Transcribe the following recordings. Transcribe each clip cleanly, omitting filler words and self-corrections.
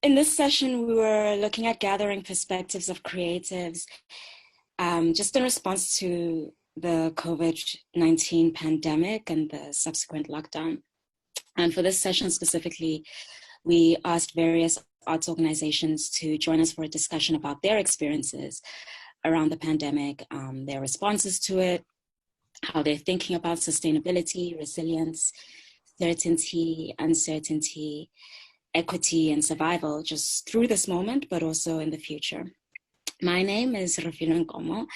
In this session, we were looking at gathering perspectives of creatives just in response to the COVID-19 pandemic and the subsequent lockdown. And for this session specifically, we asked various arts organizations to join us for a discussion about their experiences around the pandemic, their responses to it, how they're thinking about sustainability, resilience, certainty, uncertainty, equity, and survival just through this moment, but also in the future. My name is Refilwe Nkomo.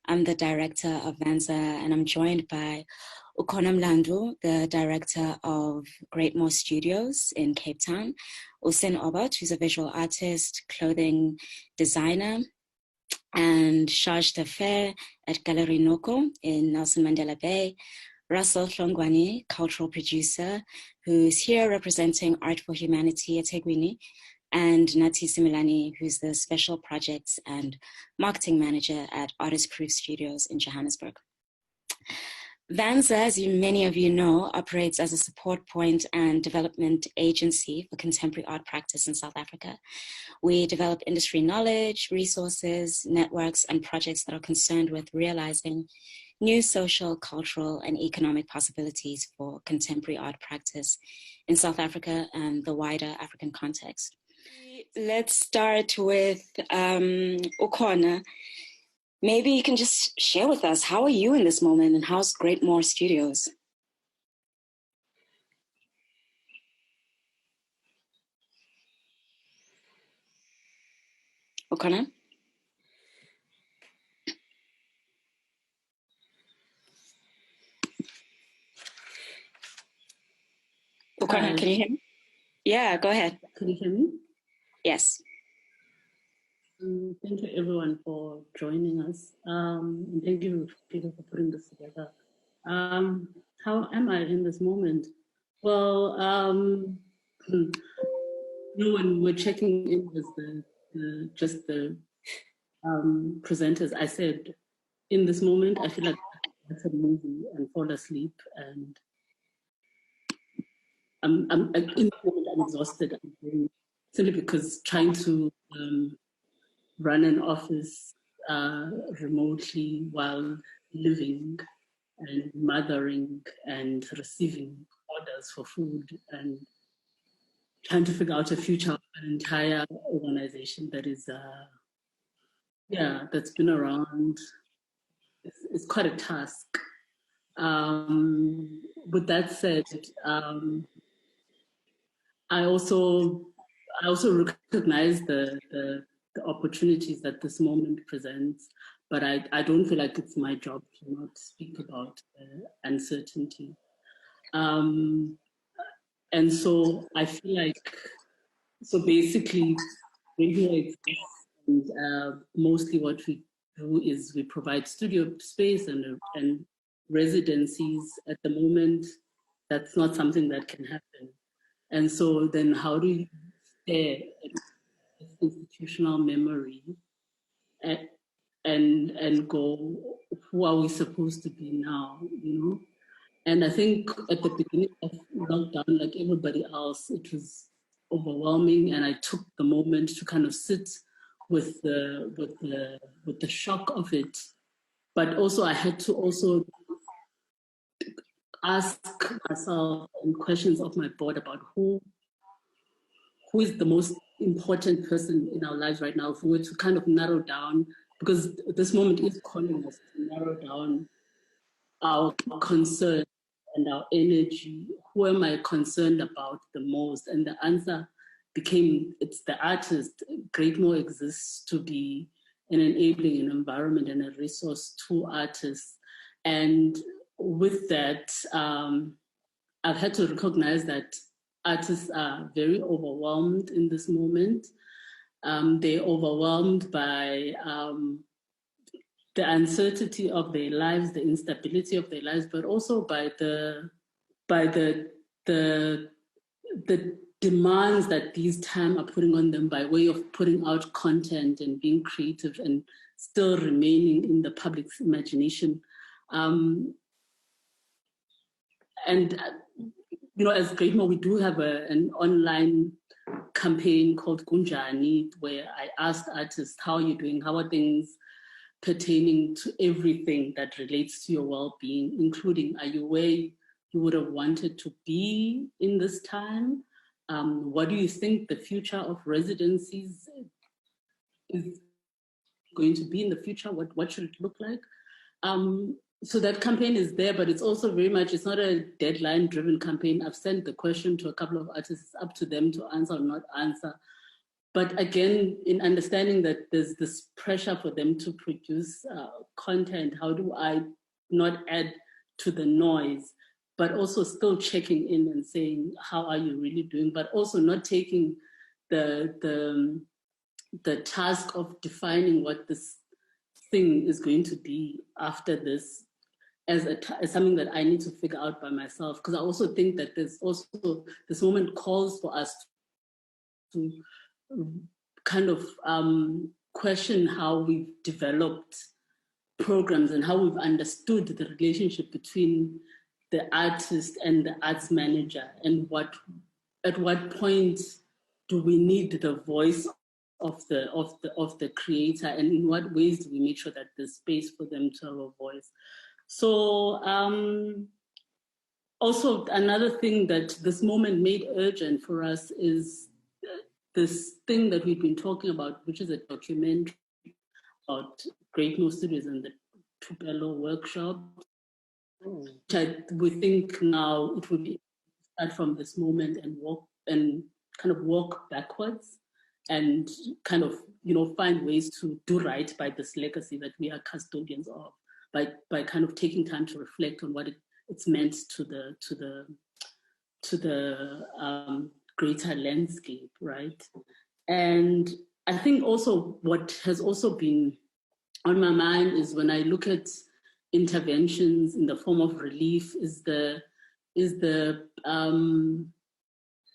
I'm the director of VANSA, and I'm joined by Ukhona Mlandu, the director of Greatmore Studios in Cape Town, Usen Obot, who's a visual artist, clothing designer, and charge d'affaires at Galerie NOKO in Nelson Mandela Bay, Russel Hlongwane, cultural producer, who's here representing Art for Humanity at eThekwini, and Nathi Simelane, who's the special projects and marketing manager at Artist Proof Studios in Johannesburg. VANSA, as many of you know, operates as a support point and development agency for contemporary art practice in South Africa. We develop industry knowledge, resources, networks, and projects that are concerned with realizing new social, cultural, and economic possibilities for contemporary art practice in South Africa and the wider African context. Let's start with Ukhona. Maybe you can just share with us, how are you in this moment and how's Greatmore Studios? Ukhona? Ukhona, can you hear me? Yeah, go ahead. Can you hear me? Yes. Thank you everyone for joining us. And thank you, Peter, for putting this together. How am I in this moment? Well, when we're checking in with the presenters, I said, in this moment, I feel like I watch a movie and fall asleep, and in the moment I'm exhausted. Simply because trying to run an office remotely while living and mothering and receiving orders for food and trying to figure out a future of an entire organization that is, that's been around. It's quite a task. With that said, I also recognize the opportunities that this moment presents, but I don't feel like it's my job to not speak about uncertainty. And so I feel like, so basically, radio exists, and mostly what we do is we provide studio space and residencies. At the moment, that's not something that can happen. And so then how do you stare at institutional memory and go, who are we supposed to be now, you know? And I think at the beginning of lockdown, like everybody else, it was overwhelming, and I took the moment to kind of sit with the shock of it. But also I had to also ask myself questions of my board about who is the most important person in our lives right now. If we were to kind of narrow down, because this moment is calling us to narrow down our concern and our energy. Who am I concerned about the most? And the answer became, it's the artist. Greatmore exists to be an enabling an environment and a resource to artists. And with that, I've had to recognize that artists are very overwhelmed in this moment. They're overwhelmed by the uncertainty of their lives, the instability of their lives, but also by the demands that these times are putting on them by way of putting out content and being creative and still remaining in the public's imagination. And you know, as Greatmore, we do have an online campaign called Kunjani, where I asked artists, how are you doing? How are things pertaining to everything that relates to your well-being, including, are you where you would have wanted to be in this time? What do you think the future of residencies is going to be in the future? What should it look like? So that campaign is there, but it's also very much, it's not a deadline-driven campaign. I've sent the question to a couple of artists. It's up to them to answer or not answer. But again, in understanding that there's this pressure for them to produce content, how do I not add to the noise, but also still checking in and saying, how are you really doing? But also not taking the task of defining what this thing is going to be after this as something that I need to figure out by myself. Because I also think that there's also, this moment calls for us to kind of question how we've developed programs and how we've understood the relationship between the artist and the arts manager, and at what point do we need the voice of the creator, and in what ways do we make sure that there's space for them to have a voice. So also another thing that this moment made urgent for us is this thing that we've been talking about, which is a documentary about Greatmore Studios and the Tupelo workshop. We think now it would be start from this moment and walk backwards and kind of, find ways to do right by this legacy that we are custodians of, by kind of taking time to reflect on what it's meant to the greater landscape, right? And I think also what has also been on my mind is when I look at interventions in the form of relief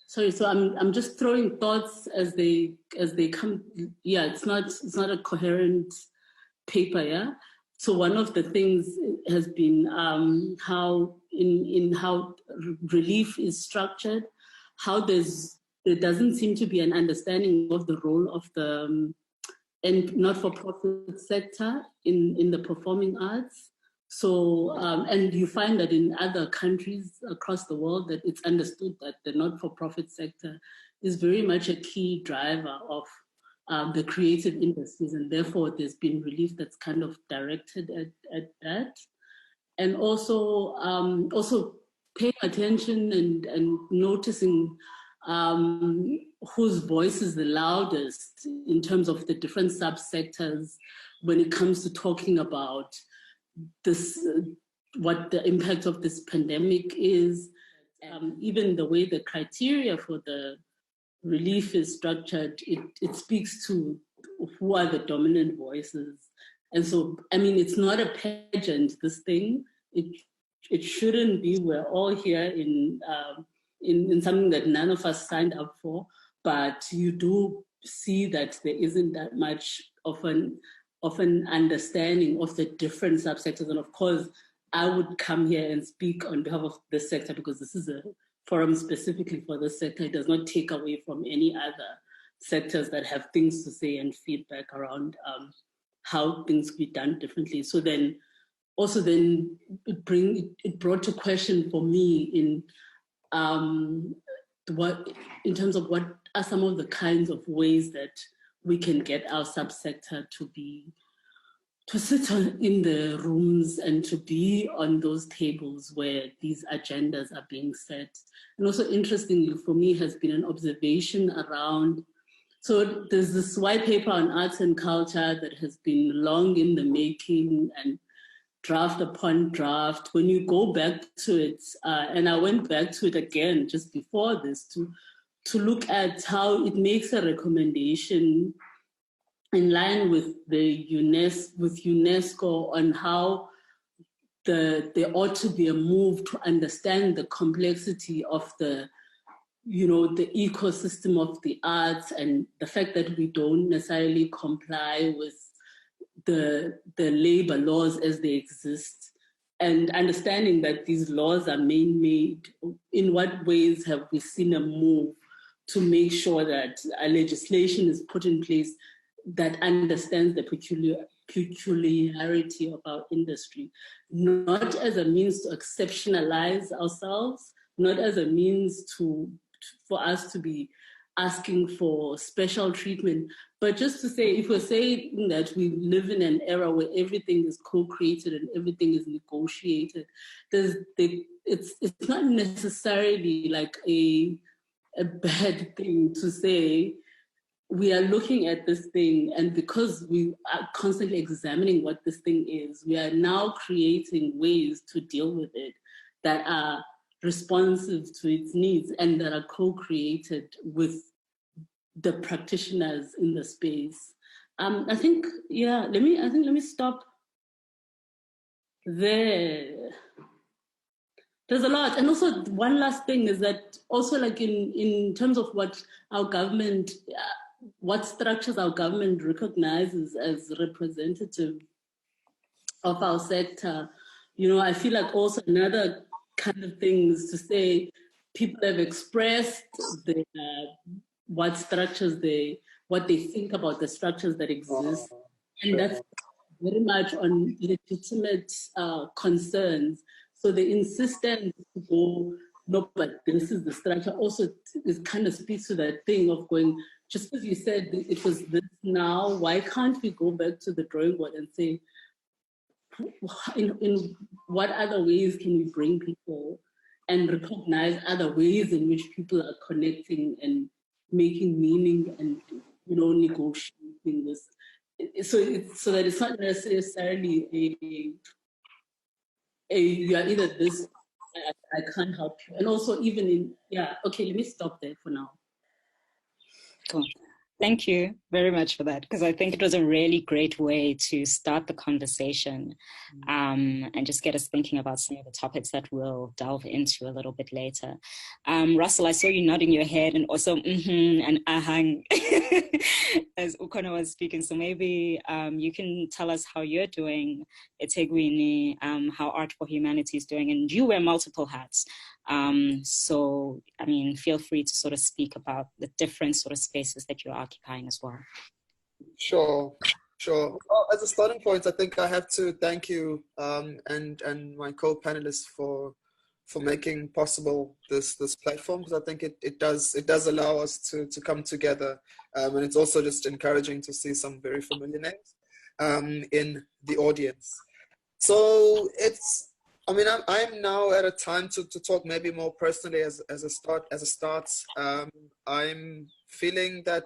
sorry, so I'm just throwing thoughts as they come. Yeah, it's not a coherent paper, yeah. So one of the things has been how in how relief is structured, how there doesn't seem to be an understanding of the role of the and not-for-profit sector in the performing arts. So, and you find that in other countries across the world that it's understood that the not-for-profit sector is very much a key driver of the creative industries, and therefore there's been relief that's kind of directed at that. And also paying attention and noticing whose voice is the loudest in terms of the different subsectors when it comes to talking about this, what the impact of this pandemic is, even the way the criteria for the relief is structured, it speaks to who are the dominant voices. And so, I mean, it's not a pageant, this thing. It shouldn't be. We're all here in something that none of us signed up for, but you do see that there isn't that much of an understanding of the different subsectors. And of course, I would come here and speak on behalf of this sector because this is a forum specifically for this sector. It does not take away from any other sectors that have things to say and feedback around how things could be done differently. So then, also then it brought to question for me in terms of what are some of the kinds of ways that we can get our subsector to sit in the rooms and to be on those tables where these agendas are being set. And also interestingly for me has been an observation around, so there's this white paper on arts and culture that has been long in the making and draft upon draft. When you go back to it, and I went back to it again just before this to look at how it makes a recommendation in line with the UNESCO on how there ought to be a move to understand the complexity of the ecosystem of the arts, and the fact that we don't necessarily comply with the labor laws as they exist, and understanding that these laws are man-made. In what ways have we seen a move to make sure that a legislation is put in place that understands the peculiarity of our industry, not as a means to exceptionalize ourselves, not as a means for us to be asking for special treatment, but just to say, if we're saying that we live in an era where everything is co-created and everything is negotiated, it's not necessarily like a bad thing to say. We are looking at this thing, and because we are constantly examining what this thing is, we are now creating ways to deal with it that are responsive to its needs and that are co-created with the practitioners in the space. I think, let me stop there. There's a lot. And also one last thing is that also like in terms of what our government, what structures our government recognizes as representative of our sector, I feel like also another kind of thing is to say people have expressed what they think about the structures that exist. And that's very much on legitimate concerns. So the insistence to go, no, but this is the structure, also is kind of speaks to that thing of going, just as you said, it was this now, why can't we go back to the drawing board and say, in what other ways can we bring people and recognize other ways in which people are connecting and making meaning and, negotiating this. So that it's not necessarily you are either this, I can't help you. And also even let me stop there for now. Cool. Thank you very much for that, because I think it was a really great way to start the conversation and just get us thinking about some of the topics that we'll delve into a little bit later. Russel, I saw you nodding your head and also and ahang as Ukhona was speaking. So maybe you can tell us how you're doing eThekwini, how Art for Humanity is doing, and you wear multiple hats. So, I mean, feel free to sort of speak about the different sort of spaces that you're occupying as well. Sure. Well, as a starting point, I think I have to thank you and my co-panelists for making possible this platform, because I think it does allow us to come together, and it's also just encouraging to see some very familiar names in the audience. So I'm now at a time to talk maybe more personally as a start. I'm feeling that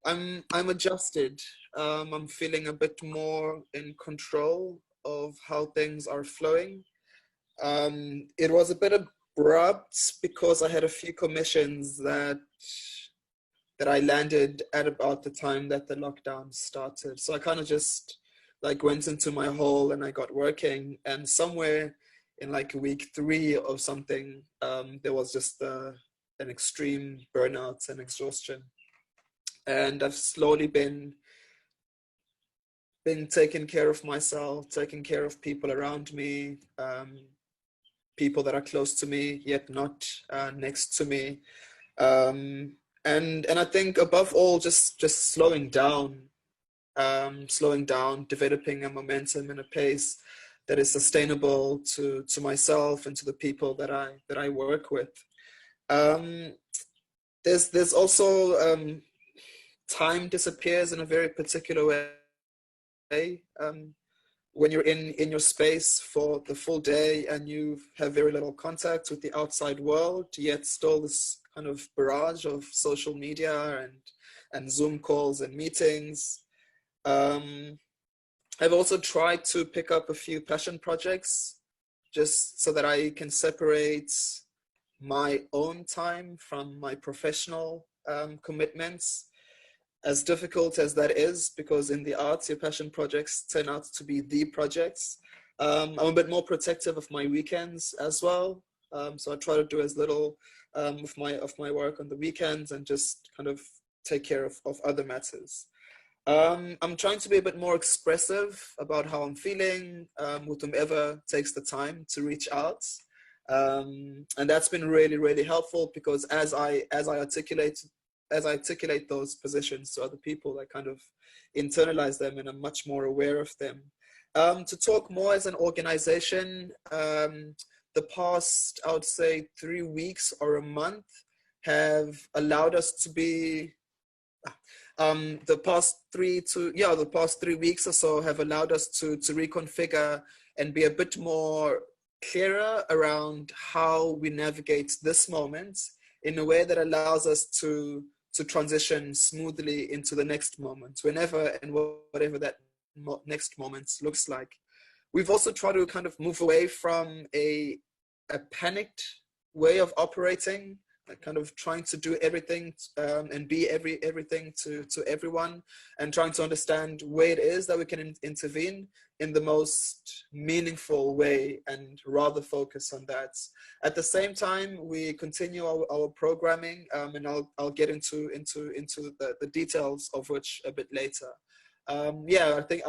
I'm adjusted. I'm feeling a bit more in control of how things are flowing. It was a bit abrupt because I had a few commissions that I landed at about the time that the lockdown started. So I kind of just went into my hole and I got working, and somewhere in week 3 of something, there was just an extreme burnout and exhaustion. And I've slowly been taking care of myself, taking care of people around me, people that are close to me, yet not next to me. And I think above all, just slowing down, developing a momentum and a pace that is sustainable to myself and to the people that I work with. There's also time disappears in a very particular way. When you're in your space for the full day and you have very little contact with the outside world, yet still this kind of barrage of social media and Zoom calls and meetings. I've also tried to pick up a few passion projects just so that I can separate my own time from my professional commitments. As difficult as that is, because in the arts, your passion projects turn out to be the projects. I'm a bit more protective of my weekends as well. So I try to do as little of my work on the weekends and just kind of take care of other matters. I'm trying to be a bit more expressive about how I'm feeling with whomever takes the time to reach out. And that's been really, really helpful, because as I articulate those positions to other people, I kind of internalize them and I'm much more aware of them. To talk more as an organization, the past, I would say, 3 weeks or a month have allowed us to be, the past 3 weeks or so have allowed us to reconfigure and be a bit more clearer around how we navigate this moment in a way that allows us to transition smoothly into the next moment, whenever and whatever that next moment looks like. We've also tried to kind of move away from a panicked way of operating, like kind of trying to do everything and be everything to everyone, and trying to understand where it is that we can intervene in the most meaningful way, and rather focus on that. At the same time, we continue our programming, and I'll get into the details of which a bit later. I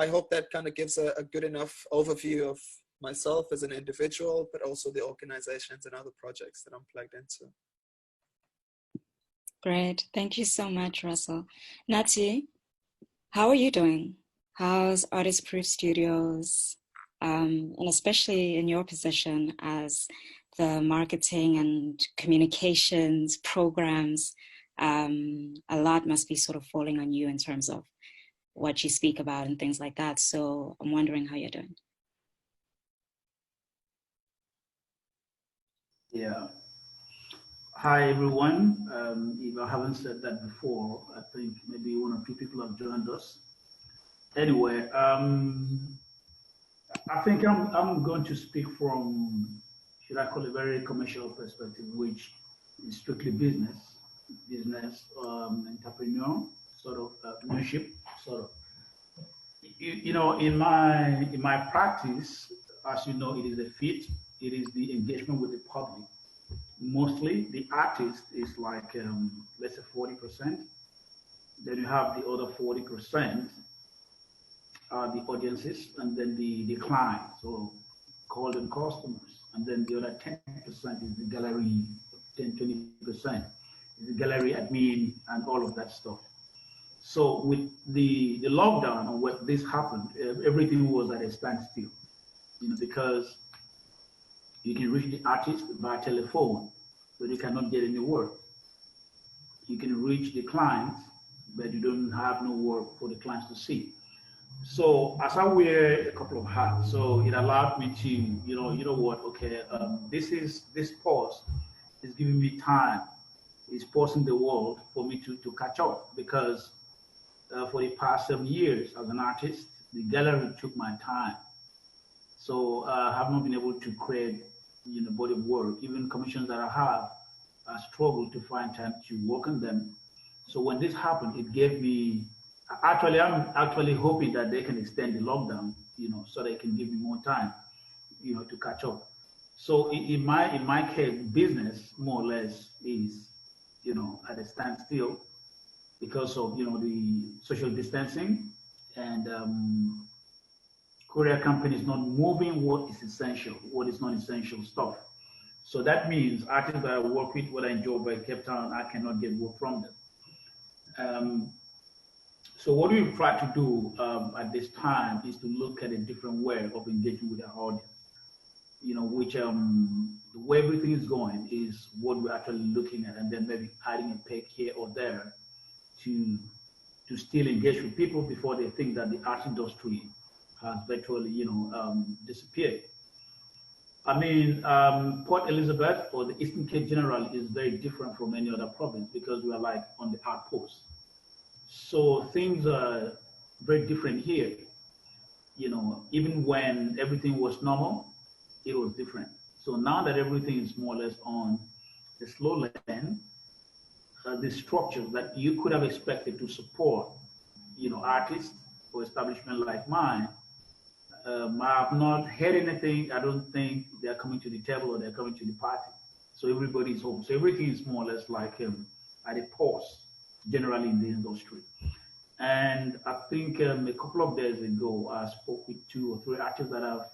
hope that kind of gives a good enough overview of myself as an individual, but also the organizations and other projects that I'm plugged into. Great. Thank you so much, Russel. Nathi, how are you doing? How's Artist Proof Studios, and especially in your position as the marketing and communications programs, a lot must be sort of falling on you in terms of what you speak about and things like that. So I'm wondering how you're doing. Yeah. Hi, everyone. If I haven't said that before, I think maybe one or two people have joined us. Anyway, I think I'm going to speak from, should I call it, a very commercial perspective, which is strictly business, entrepreneur, sort of entrepreneurship, sort of. You know, in my practice, as you know, it is the fit, it is the engagement with the public. Mostly the artist is like, let's say 40%. Then you have the other 40% are the audiences, and then the clients, so call them customers. And then the other 10% is the gallery, 20% is the gallery admin and all of that stuff. So with the lockdown and what this happened, everything was at a standstill, you know, because you can reach the artist by telephone, but you cannot get any work. You can reach the clients, but you don't have no work for the clients to see. So as I wear a couple of hats, so it allowed me to, you know what, okay, this pause is giving me time. It's pausing the world for me to catch up, because for the past 7 years as an artist, the gallery took my time. So I have not been able to create, you know, body of work. Even commissions that I have, I struggled to find time to work on them. So when this happened, it gave me, I'm actually hoping that they can extend the lockdown, you know, so they can give me more time, you know, to catch up. So in my case, business more or less is, you know, at a standstill because of, you know, the social distancing, and courier companies not moving what is essential, what is not essential stuff. So that means artists that I work with, what I enjoy by Cape Town, I cannot get work from them. So what we've tried to do at this time is to look at a different way of engaging with our audience. You know, which the way everything is going is what we're actually looking at, and then maybe adding a peg here or there to still engage with people before they think that the art industry has virtually, you know, disappeared. I mean, Port Elizabeth or the Eastern Cape generally is very different from any other province because we are like on the outpost. So things are very different here. You know, even when everything was normal, it was different. So now that everything is more or less on the slow lane, the structure that you could have expected to support, you know, artists or establishment like mine, I have not heard anything. I don't think they're coming to the table or they're coming to the party. So everybody's home. So everything is more or less like at a pause, generally in the industry. And I think a couple of days ago, I spoke with 2 or 3 artists that I've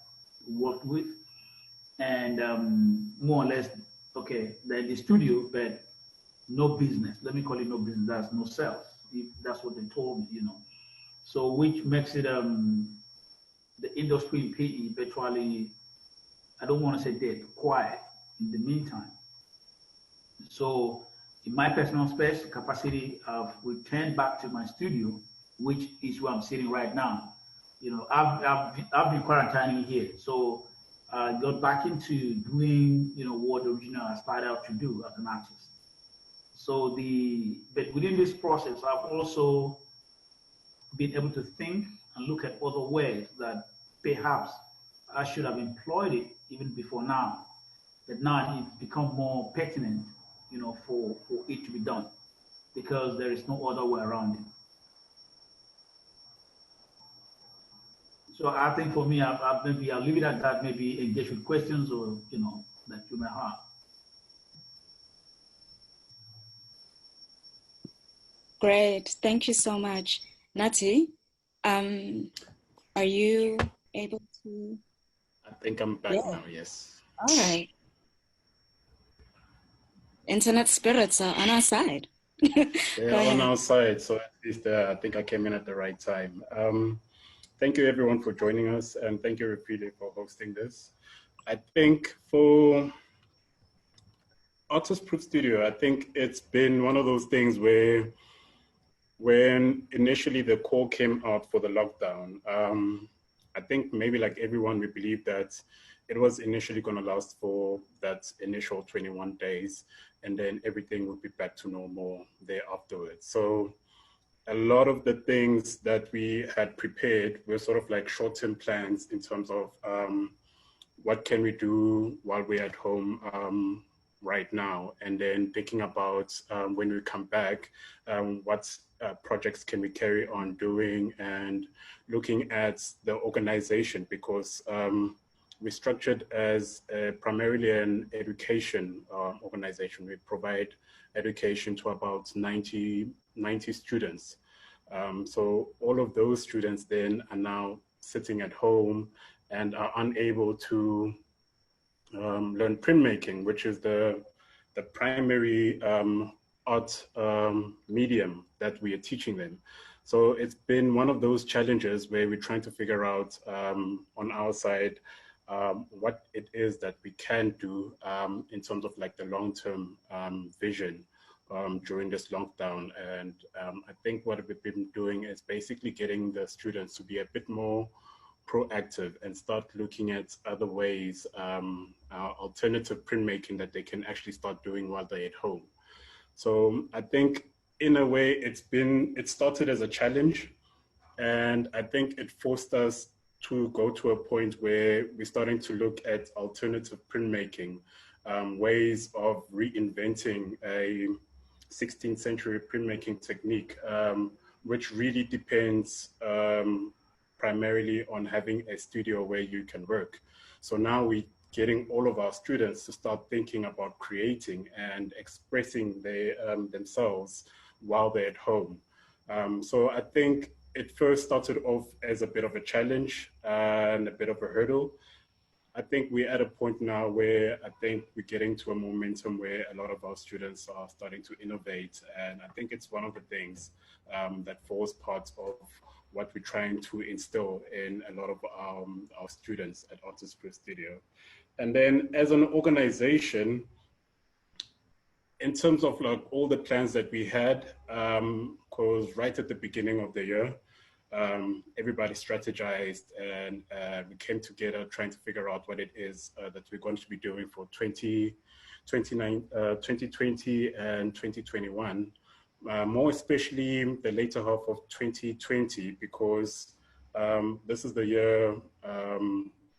worked with. and more or less, okay, they're in the studio, but no business. Let me call it no business. That's no sales. If that's what they told me, So which makes it the industry in PE virtually, I don't want to say dead, quiet in the meantime. So in my personal space capacity, I've returned back to my studio, which is where I'm sitting right now. I've been quarantining here, so I got back into doing what originally I started out to do as an artist. So but within this process, I've also been able to think and look at other ways that perhaps I should have employed it even before now. But now it's become more pertinent, for it to be done because there is no other way around it. So I think for me, maybe I'll leave it at that. Maybe engage with questions or that you may have. Great, thank you so much, Nathi. Are you able to? I think I'm back now. Yes. All right. Internet spirits are on our side. They're on our side, so at least I think I came in at the right time. Thank you everyone for joining us, and thank you Refilwe for hosting this. I think for Artist Proof Studio, I think it's been one of those things where when initially the call came out for the lockdown, I think maybe like everyone, we believed that it was initially going to last for that initial 21 days, and then everything would be back to normal there afterwards. So a lot of the things that we had prepared were sort of like short-term plans in terms of what can we do while we're at home right now, and then thinking about when we come back, what projects can we carry on doing, and looking at the organization, because we're structured as primarily an education organization. We provide education to about 90 students. So all of those students then are now sitting at home and are unable to learn printmaking, which is the primary art medium that we are teaching them. So it's been one of those challenges where we're trying to figure out on our side what it is that we can do in terms of like the long-term vision during this lockdown. And I think what we've been doing is basically getting the students to be a bit more proactive and start looking at other ways, alternative printmaking that they can actually start doing while they're at home. So I think in a way it started as a challenge, and I think it forced us to go to a point where we're starting to look at alternative printmaking, ways of reinventing a 16th century printmaking technique, which really depends primarily on having a studio where you can work. So now we're getting all of our students to start thinking about creating and expressing themselves while they're at home. So I think it first started off as a bit of a challenge and a bit of a hurdle. I think we're at a point now where I think we're getting to a momentum where a lot of our students are starting to innovate. And I think it's one of the things that forms part of what we're trying to instill in a lot of our students at Artist Proof Studio. And then as an organization, in terms of like all the plans that we had, because right at the beginning of the year, everybody strategized and we came together trying to figure out what it is that we're going to be doing for 2020 and 2021, more especially the later half of 2020, because this is the year,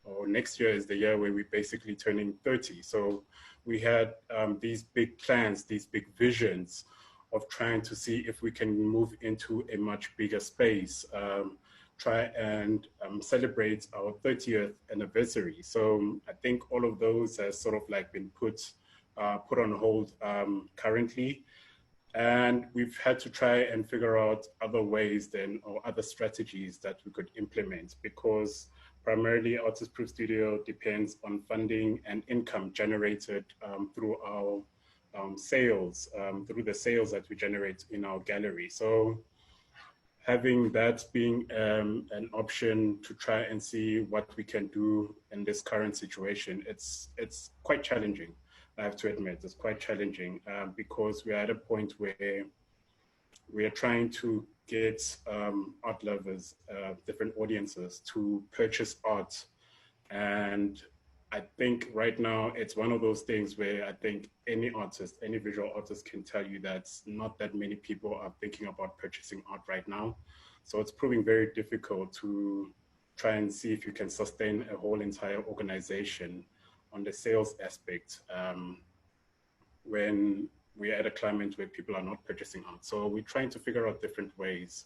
or next year is the year where we're basically turning 30. So we had these big plans, these big visions of trying to see if we can move into a much bigger space, try and celebrate our 30th anniversary. So I think all of those has sort of like been put on hold currently. And we've had to try and figure out other ways then, or other strategies that we could implement, because primarily Artist Proof Studio depends on funding and income generated through our sales, through the sales that we generate in our gallery. So having that being an option to try and see what we can do in this current situation, it's quite challenging. I have to admit, it's quite challenging because we're at a point where we are trying to get art lovers, different audiences to purchase art. And I think right now it's one of those things where I think any artist, any visual artist can tell you that not that many people are thinking about purchasing art right now. So it's proving very difficult to try and see if you can sustain a whole entire organization on the sales aspect when we're at a climate where people are not purchasing art. So we're trying to figure out different ways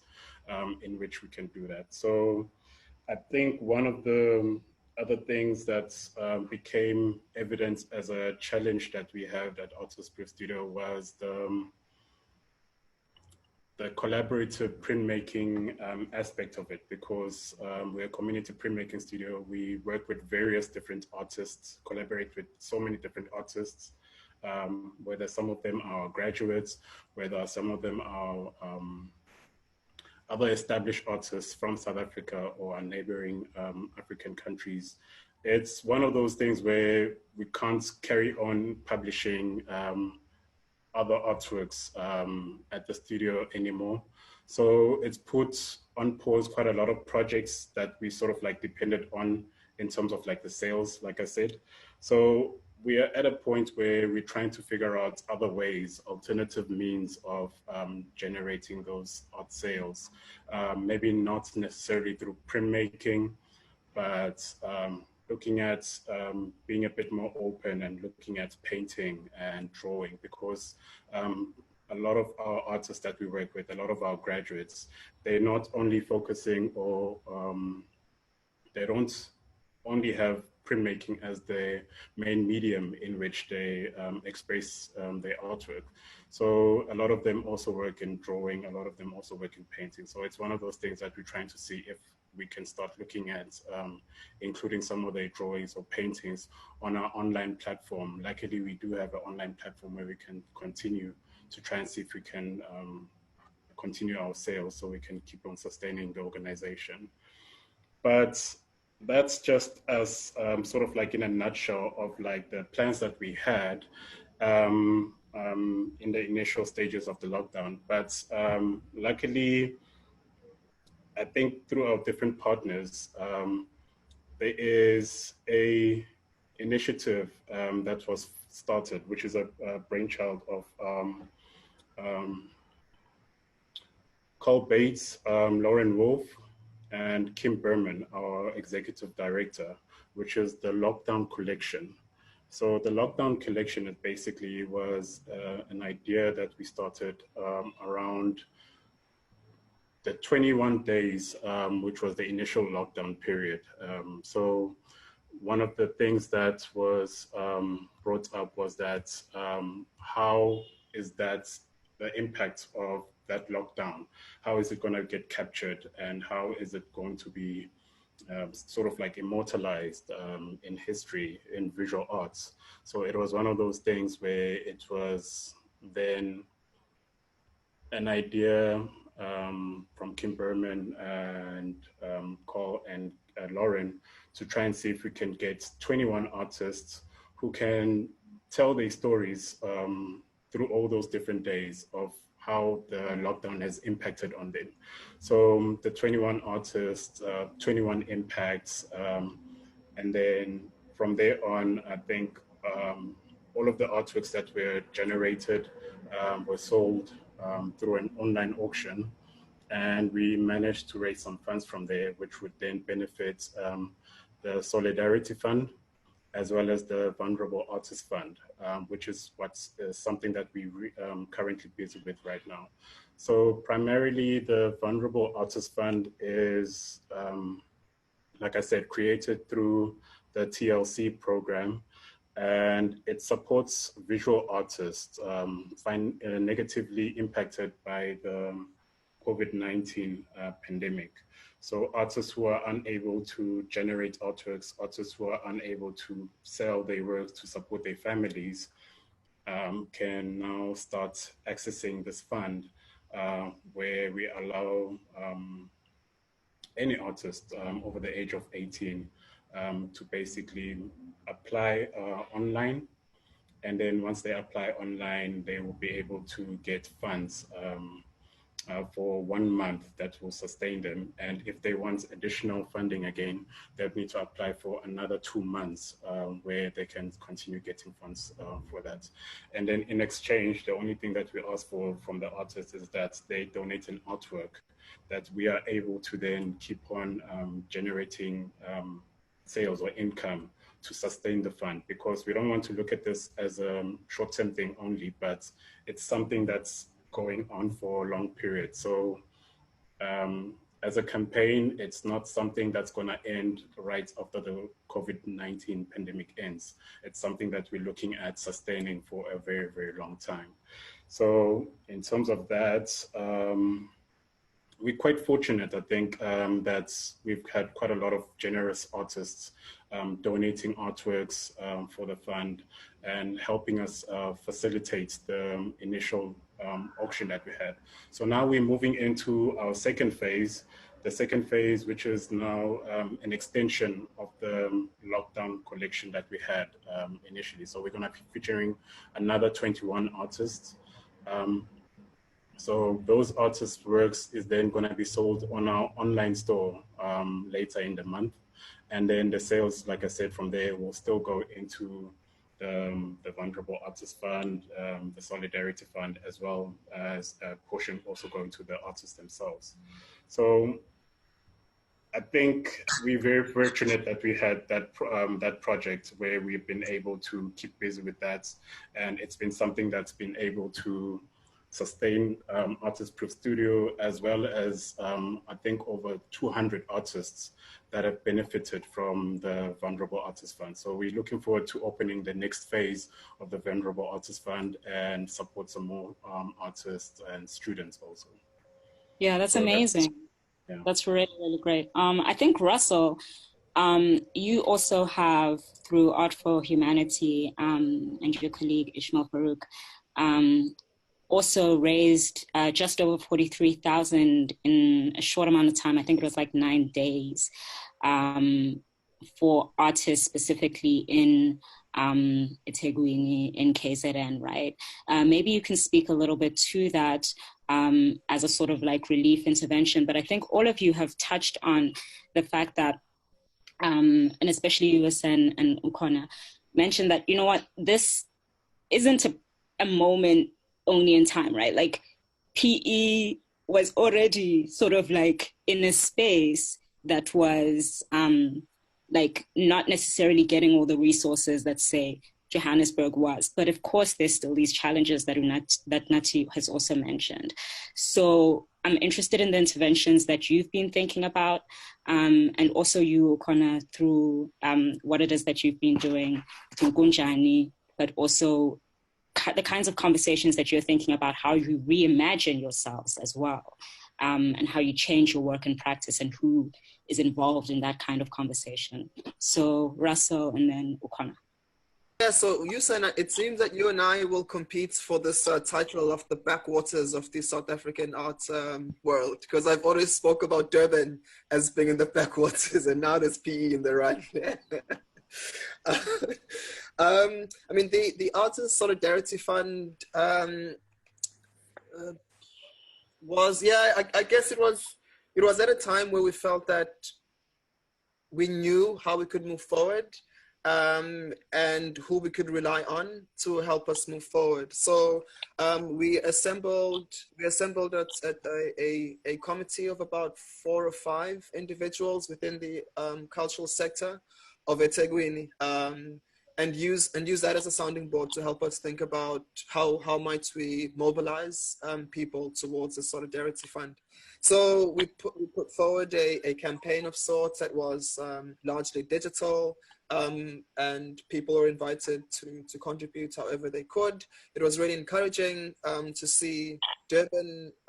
in which we can do that. So I think one of the other things that became evident as a challenge that we had at Artist Proof Studio was the collaborative printmaking aspect of it, because we're a community printmaking studio. We work with various different artists, collaborate with so many different artists, whether some of them are graduates, whether some of them are other established artists from South Africa or our neighboring African countries. It's one of those things where we can't carry on publishing other artworks at the studio anymore. So it's put on pause quite a lot of projects that we sort of like depended on in terms of like the sales, like I said. So we are at a point where we're trying to figure out other ways, alternative means of generating those art sales. Maybe not necessarily through printmaking, but looking at being a bit more open and looking at painting and drawing, because a lot of our artists that we work with, a lot of our graduates, they're not only focusing or they don't only have printmaking as the main medium in which they express their artwork. So a lot of them also work in drawing, a lot of them also work in painting. So it's one of those things that we're trying to see if we can start looking at including some of their drawings or paintings on our online platform. Luckily, we do have an online platform where we can continue to try and see if we can continue our sales so we can keep on sustaining the organization. But that's just as sort of like in a nutshell of like the plans that we had in the initial stages of the lockdown. But luckily, I think through our different partners, there is a initiative that was started, which is a brainchild of Carl Bates, Lauren Wolf, and Kim Berman, our executive director, which is the Lockdown Collection. So the Lockdown Collection, it basically was an idea that we started around the 21 days, which was the initial lockdown period. So one of the things that was brought up was that how is that the impact of that lockdown? How is it going to get captured, and how is it going to be sort of like immortalized in history, in visual arts? So it was one of those things where it was then an idea from Kim Berman and Carl and Lauren to try and see if we can get 21 artists who can tell their stories through all those different days of how the lockdown has impacted on them. So the 21 artists, 21 impacts, and then from there on, I think all of the artworks that were generated were sold through an online auction, and we managed to raise some funds from there, which would then benefit the Solidarity Fund, as well as the Vulnerable Artists Fund, which is something that we currently busy with right now. So primarily the Vulnerable Artists Fund is, like I said, created through the TLC program, and it supports visual artists negatively impacted by the COVID-19 pandemic. So artists who are unable to generate artworks, artists who are unable to sell their works to support their families, can now start accessing this fund, where we allow any artist over the age of 18 to basically apply online. And then once they apply online, they will be able to get funds for 1 month that will sustain them. And if they want additional funding again, they'll need to apply for another 2 months where they can continue getting funds for that. And then in exchange, the only thing that we ask for from the artists is that they donate an artwork that we are able to then keep on generating sales or income to sustain the fund, because we don't want to look at this as a short-term thing only, but it's something that's going on for a long period. So as a campaign, it's not something that's going to end right after the COVID-19 pandemic ends. It's something that we're looking at sustaining for a very, very long time. So in terms of that, we're quite fortunate, I think, that we've had quite a lot of generous artists donating artworks for the fund and helping us facilitate the initial auction that we had. So now we're moving into our second phase, the second phase, which is now an extension of the lockdown collection that we had initially. So we're going to be featuring another 21 artists. So those artists' works is then going to be sold on our online store later in the month. And then the sales, like I said, from there will still go into the Vulnerable Artists Fund, the Solidarity Fund, as well as a portion also going to the artists themselves. So I think we're very fortunate that we had that that project where we've been able to keep busy with that. And it's been something that's been able to sustain Artist Proof Studio, as well as I think over 200 artists that have benefited from the Vulnerable Artists Fund. So we're looking forward to opening the next phase of the Vulnerable Artists Fund and support some more artists and students also. Yeah, that's amazing. Yeah. That's really, really great. I think, Russel, you also have, through Art for Humanity and your colleague Ishmael Farouk, also raised just over 43,000 in a short amount of time. I think it was like 9 days, for artists specifically in eThekwini, in KZN, right? Maybe you can speak a little bit to that as a sort of like relief intervention. But I think all of you have touched on the fact that, and especially Usen and Ukhona, mentioned that, you know what, this isn't a moment only in time, right? Like PE was already sort of like in a space that was like not necessarily getting all the resources that, say, Johannesburg was. But of course, there's still these challenges that Nathi has also mentioned. So I'm interested in the interventions that you've been thinking about, and also you, Ukhona, through what it is that you've been doing through Gunjani, but also the kinds of conversations that you're thinking about, how you reimagine yourselves as well, and how you change your work and practice and who is involved in that kind of conversation. So Russel and then Ukhona. Yeah, so Usen, it seems that you and I will compete for this title of the backwaters of the South African art world, because I've always spoke about Durban as being in the backwaters, and now there's PE in the run. I mean, the Artist Solidarity Fund was, yeah, I guess it was at a time where we felt that we knew how we could move forward, and who we could rely on to help us move forward. So we assembled at a committee of about 4 or 5 individuals within the cultural sector of eThekwini, and use that as a sounding board to help us think about how might we mobilize people towards the Solidarity Fund. So we put forward a campaign of sorts that was largely digital, and people are invited to contribute however they could. It was really encouraging to see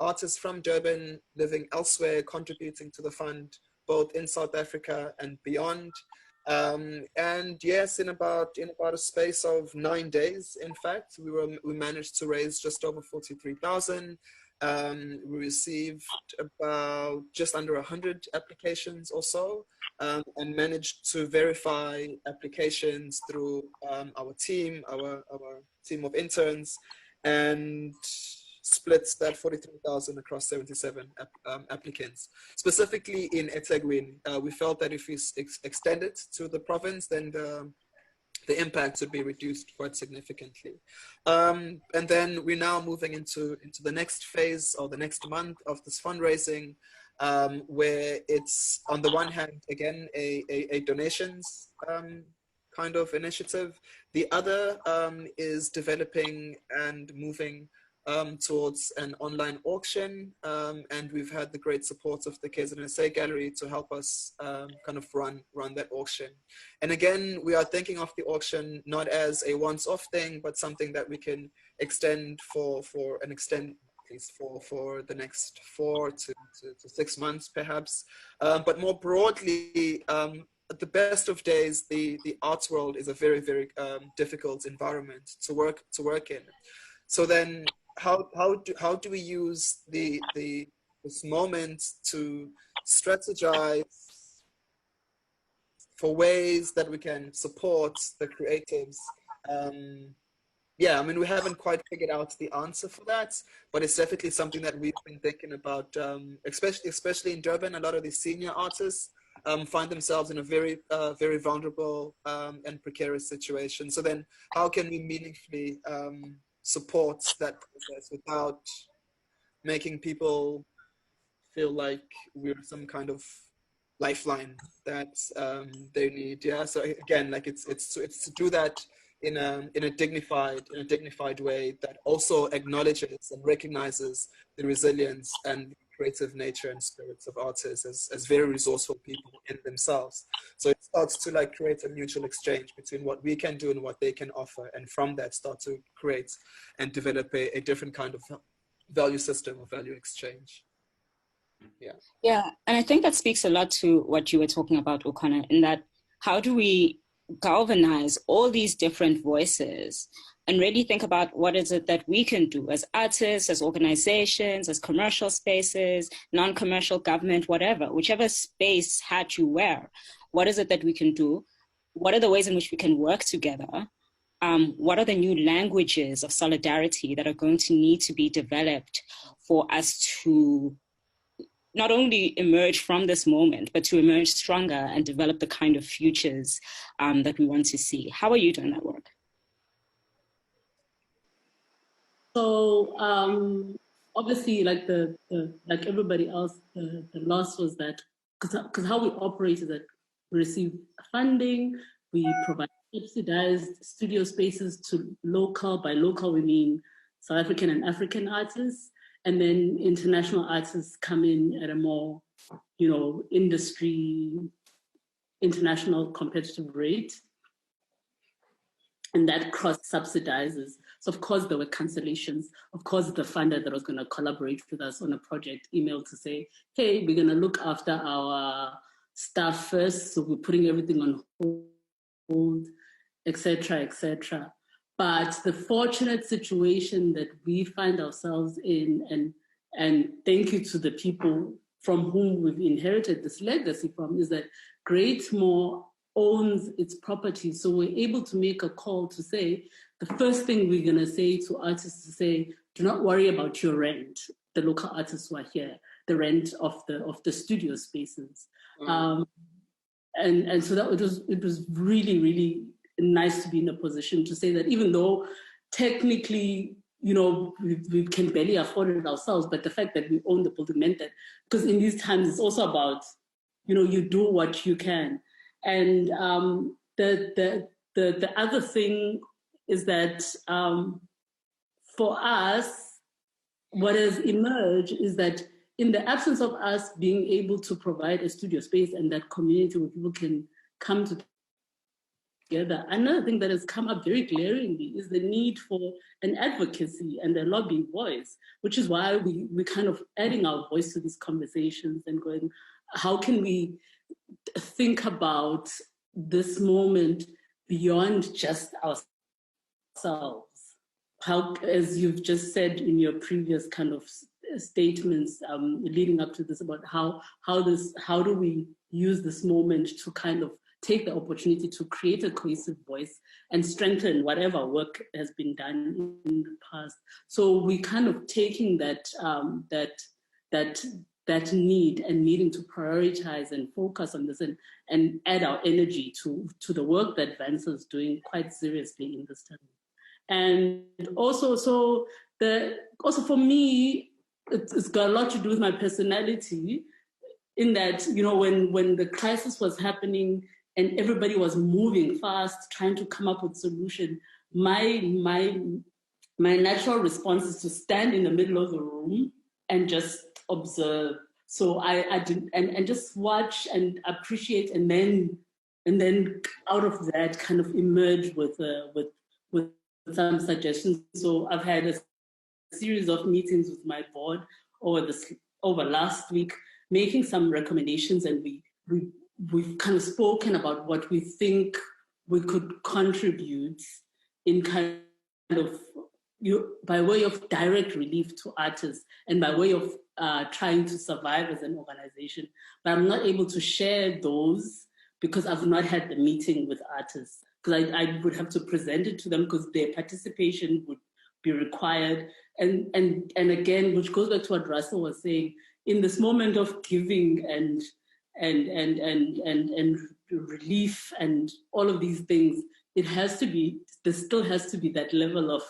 artists from Durban living elsewhere contributing to the fund, both in South Africa and beyond. And yes, in about a space of 9 days, in fact, we managed to raise just over 43,000. We received about just under 100 applications or so, and managed to verify applications through our team of interns, and splits that 43,000 across 77 applicants. Specifically in eThekwini, we felt that if we extend it to the province, then the impact would be reduced quite significantly. And then we're now moving into the next phase, or the next month of this fundraising, where it's on the one hand, again, a donations kind of initiative. The other is developing and moving towards an online auction, and we've had the great support of the KZNSA Gallery to help us kind of run that auction. And again, we are thinking of the auction not as a once-off thing, but something that we can extend for the next 4 to 6 months, perhaps. But more broadly, at the best of days, the arts world is a very, very difficult environment to work in. So then, how do we use this moment to strategize for ways that we can support the creatives? Yeah, I mean, we haven't quite figured out the answer for that, but it's definitely something that we've been thinking about, especially in Durban. A lot of these senior artists find themselves in a very, very vulnerable and precarious situation. So then, how can we meaningfully support that process without making people feel like we're some kind of lifeline that they need? Yeah. So again, like it's to do that in a dignified way that also acknowledges and recognizes the resilience and creative nature and spirits of artists as very resourceful people in themselves. So it starts to like create a mutual exchange between what we can do and what they can offer, and from that start to create and develop a different kind of value system or value exchange. Yeah, and I think that speaks a lot to what you were talking about, Ukhona, in that how do we galvanize all these different voices and really think about what is it that we can do as artists, as organizations, as commercial spaces, non-commercial government, whatever, whichever space hat you wear. What is it that we can do? What are the ways in which we can work together? What are the new languages of solidarity that are going to need to be developed for us to not only emerge from this moment, but to emerge stronger and develop the kind of futures that we want to see? How are you doing that work? So obviously, like like everybody else, the loss was that because how we operate is that we receive funding, we provide subsidized studio spaces to local. By local, we mean South African and African artists, and then international artists come in at a more, industry, international competitive rate. And that cross-subsidizes. So of course there were cancellations. Of course the funder that was going to collaborate with us on a project emailed to say, hey, we're going to look after our staff first, so we're putting everything on hold, etc., etc. But the fortunate situation that we find ourselves in, and thank you to the people from whom we've inherited this legacy from, is that Greatmore owns its property. So we're able to make a call to say, the first thing we're going to say to artists to say, do not worry about your rent. The local artists who are here, the rent of the studio spaces. And so that it was really, really nice to be in a position to say that even though technically, we can barely afford it ourselves, but the fact that we own the building meant that, because in these times it's also about, you do what you can. And the other thing is that for us, what has emerged is that in the absence of us being able to provide a studio space and that community where people can come together. Another thing that has come up very glaringly is the need for an advocacy and a lobbying voice, which is why we kind of adding our voice to these conversations and going, how can we think about this moment beyond just ourselves? How, as you've just said in your previous kind of statements leading up to this, about how do we use this moment to kind of take the opportunity to create a cohesive voice and strengthen whatever work has been done in the past. So we kind of taking that need and needing to prioritize and focus on this and add our energy to the work that VANSA is doing quite seriously in this time. And also, also for me, it's got a lot to do with my personality, in that, you know, when the crisis was happening and everybody was moving fast, trying to come up with solution, my natural response is to stand in the middle of the room and just observe. So I did, and just watch and appreciate, and then out of that kind of emerge with some suggestions. So I've had a series of meetings with my board over last week, making some recommendations, and we've kind of spoken about what we think we could contribute in kind of by way of direct relief to artists and by way of trying to survive as an organization. But I'm not able to share those because I've not had the meeting with artists, because I would have to present it to them because their participation would be required. And again, which goes back to what Russell was saying, in this moment of giving and relief and all of these things, there still has to be that level of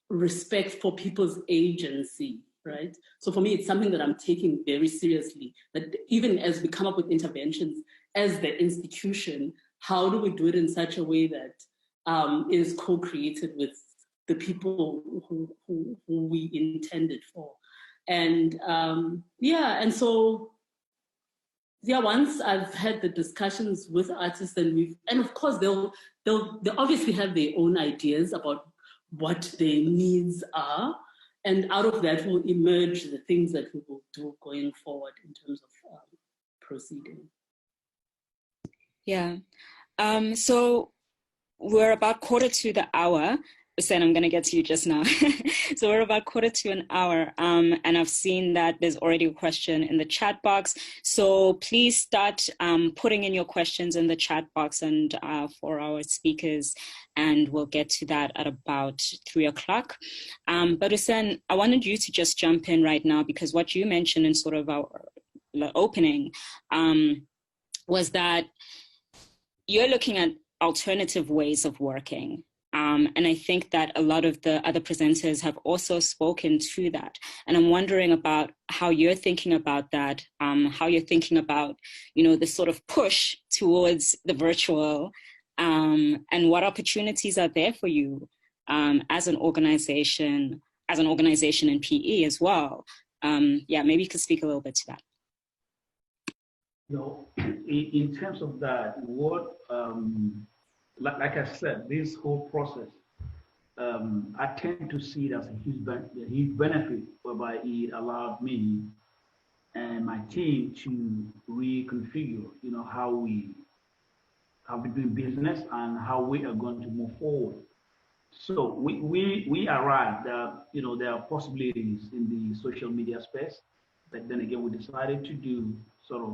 respect for people's agency, right? So for me, it's something that I'm taking very seriously, that even as we come up with interventions as the institution, how do we do it in such a way that is co-created with the people who we intended for? And once I've had the discussions with artists, and of course they'll obviously have their own ideas about what their needs are, and out of that will emerge the things that we will do going forward in terms of proceeding. Yeah. So we're about 1:45. Usen, I'm going to get to you just now. So we're about 1:45, and I've seen that there's already a question in the chat box. So please start putting in your questions in the chat box and for our speakers, and we'll get to that at about 3:00. But Usen, I wanted you to just jump in right now, because what you mentioned in sort of our opening was that you're looking at alternative ways of working. And I think that a lot of the other presenters have also spoken to that. And I'm wondering about how you're thinking about that, how you're thinking about, the sort of push towards the virtual, and what opportunities are there for you as an organization in PE as well. Maybe you could speak a little bit to that. In terms of that, like I said, this whole process, I tend to see it as a huge benefit, whereby it allowed me and my team to reconfigure, how we do business and how we are going to move forward. So we arrived that, there are possibilities in the social media space, but then again, we decided to do sort of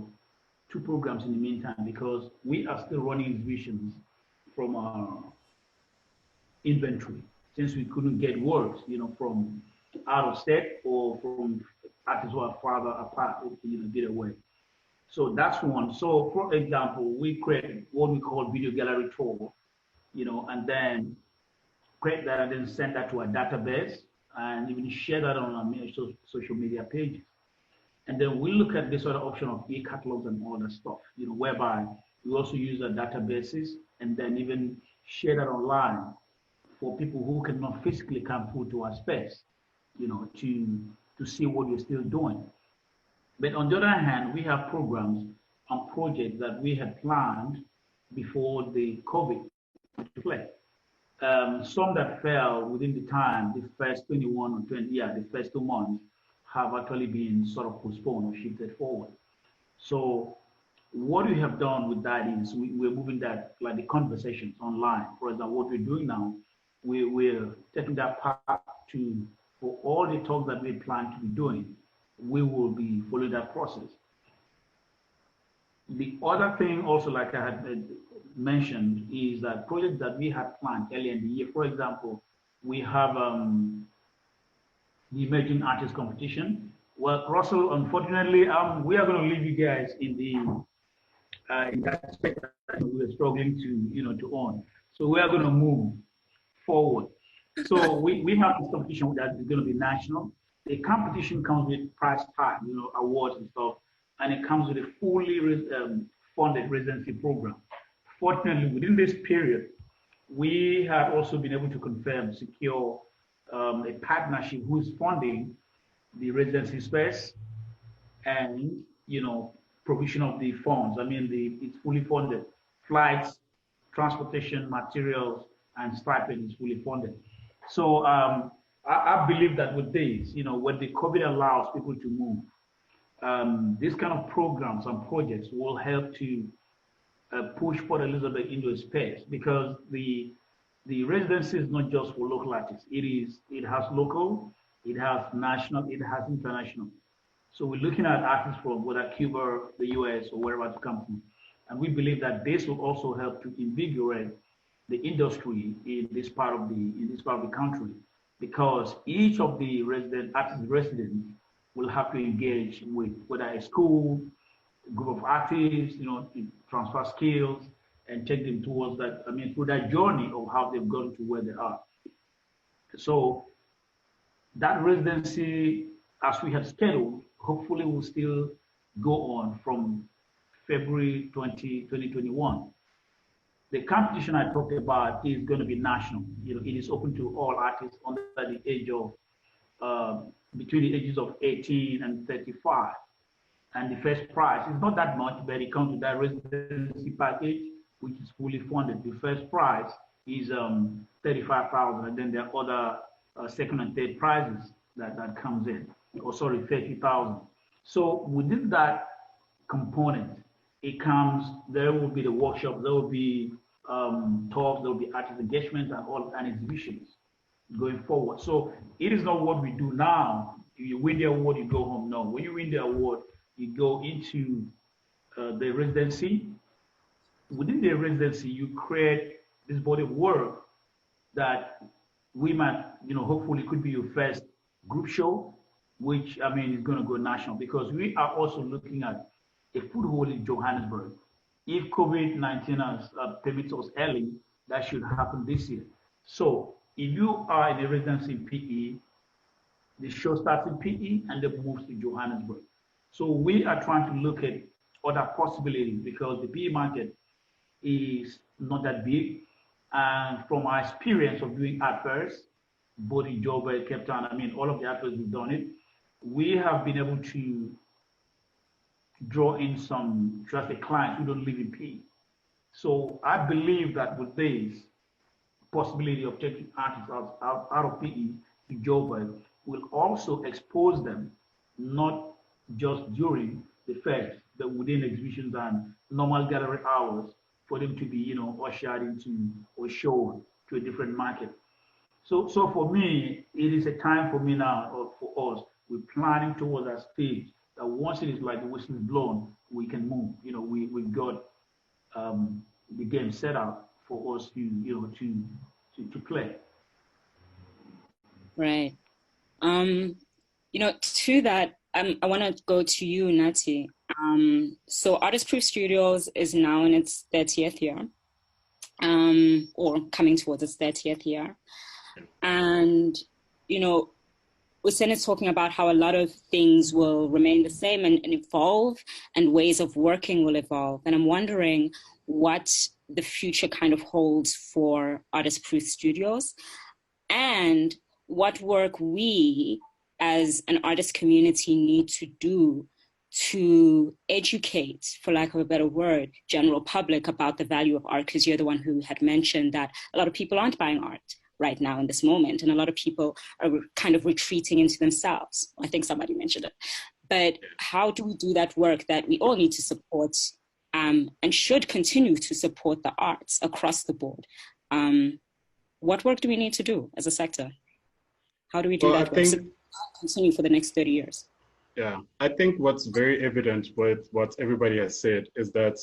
2 programs in the meantime, because we are still running exhibitions from our inventory, since we couldn't get works, from out of state or from artists who are farther apart, get away. So that's one. So for example, we created what we call video gallery tour, and then create that and then send that to a database and even share that on our social media pages. And then we look at this other option of e-catalogs and all that stuff, whereby we also use our databases and then even share that online for people who cannot physically come through to our space, to see what we're still doing. But on the other hand, we have programs and projects that we had planned before the COVID to play. Some that fell within the time, the first 21 or 20, the first 2 months have actually been sort of postponed or shifted forward. So what we have done with that is we're moving that, like the conversations online. For example, what we're doing now, we're taking that part to, for all the talks that we plan to be doing, we will be following that process. The other thing also, like I had mentioned, is that projects that we had planned earlier in the year, for example, we have the Emerging Artists Competition. Well, Russell, unfortunately, we are going to leave you guys in that aspect that we are struggling to own. So we are going to move forward. So we have this competition that is going to be national. The competition comes with prize tag, awards and stuff, and it comes with a fully funded residency program. Fortunately, within this period, we have also been able to secure a partnership who's funding the residency space and, provision of the funds. I mean, it's fully funded. Flights, transportation, materials, and stipend is fully funded. So I believe that with this, when the COVID allows people to move, this kind of programs and projects will help to push Port Elizabeth into a space, because the residency is not just for local artists. It has local, it has national, it has international. So we're looking at artists from whether Cuba, the US, or wherever to come from. And we believe that this will also help to invigorate the industry in this part of the country, because each of the artist residents will have to engage with whether a school, a group of artists, transfer skills and take them towards that, through that journey of how they've gotten to where they are. So that residency, as we have scheduled, hopefully will still go on from February 2021. The competition I talked about is going to be national. It is open to all artists under the age of, between the ages of 18 and 35. And the first prize is not that much, but it comes with that residency package, which is fully funded. The first prize is 35,000, and then there are other second and third prizes that comes in. 30,000. So within that component, there will be the workshops, there will be talks, there will be artist engagement and exhibitions going forward. So it is not what we do now. You win the award, you go home. No, when you win the award, you go into the residency. Within the residency, you create this body of work that we might, hopefully could be your first group show, which, is going to go national, because we are also looking at a foothold in Johannesburg. If COVID-19 permits us early, that should happen this year. So if you are in a residency in PE, the show starts in PE and then moves to Johannesburg. So we are trying to look at other possibilities, because the PE market is not that big. And from our experience of doing art fairs, both in Joburg, Cape Town, all of the art fairs we've done it, we have been able to draw in some trusted clients who don't live in PE. So I believe that with this possibility of taking artists out of PE to Joburg will also expose them, not just during the fest, but within exhibitions and normal gallery hours, for them to be, ushered into or shown to a different market. So for me, it is a time for me now, or for us, we're planning towards that stage that once it is like the whistle is blown, we can move. We've got the game set up for us to play. Right. To that, I want to go to you, Nathi. So Artist Proof Studios is now in its 30th year, or coming towards its 30th year. And, Usen is talking about how a lot of things will remain the same and evolve, and ways of working will evolve. And I'm wondering what the future kind of holds for Artist Proof Studios, and what work we as an artist community need to do to educate, for lack of a better word, general public about the value of art? Because you're the one who had mentioned that a lot of people aren't buying art right now in this moment, and a lot of people are kind of retreating into themselves. I think somebody mentioned it. But how do we do that work that we all need to support and should continue to support the arts across the board? What work do we need to do as a sector? How do we do that work so continue for the next 30 years? Yeah, I think what's very evident with what everybody has said is that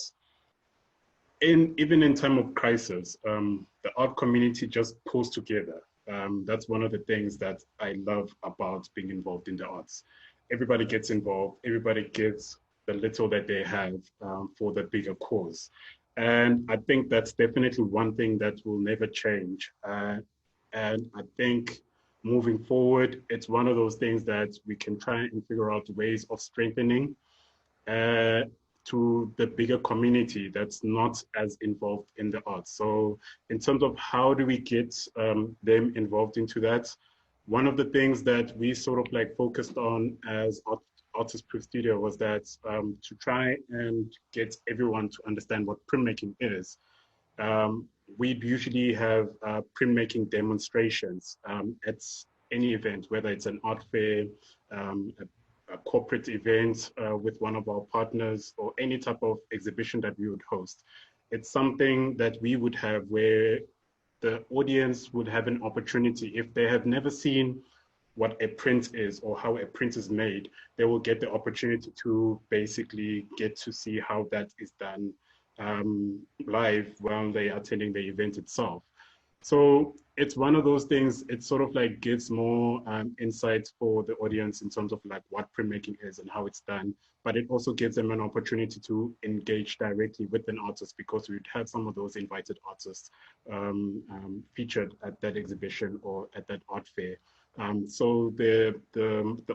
even in time of crisis, the art community just pulls together. That's one of the things that I love about being involved in the arts. Everybody gets involved, everybody gives the little that they have for the bigger cause. And I think that's definitely one thing that will never change. And I think moving forward, it's one of those things that we can try and figure out ways of strengthening to the bigger community that's not as involved in the arts. So in terms of how do we get them involved into that, one of the things that we sort of like focused on as Artist Proof Studio was that to try and get everyone to understand what printmaking is. We usually have printmaking demonstrations at any event, whether it's an art fair, a corporate event with one of our partners, or any type of exhibition that we would host. It's something that we would have where the audience would have an opportunity, if they have never seen what a print is or how a print is made, they will get the opportunity to basically get to see how that is done live while they are attending the event itself. So it's one of those things, it sort of like gives more insight for the audience in terms of like what printmaking is and how it's done, but it also gives them an opportunity to engage directly with an artist, because we'd have some of those invited artists featured at that exhibition or at that art fair. So the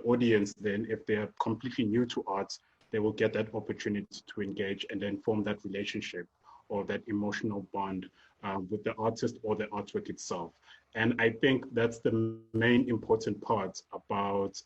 audience then, if they are completely new to art, they will get that opportunity to engage and then form that relationship or that emotional bond with the artist or the artwork itself. And I think that's the main important part about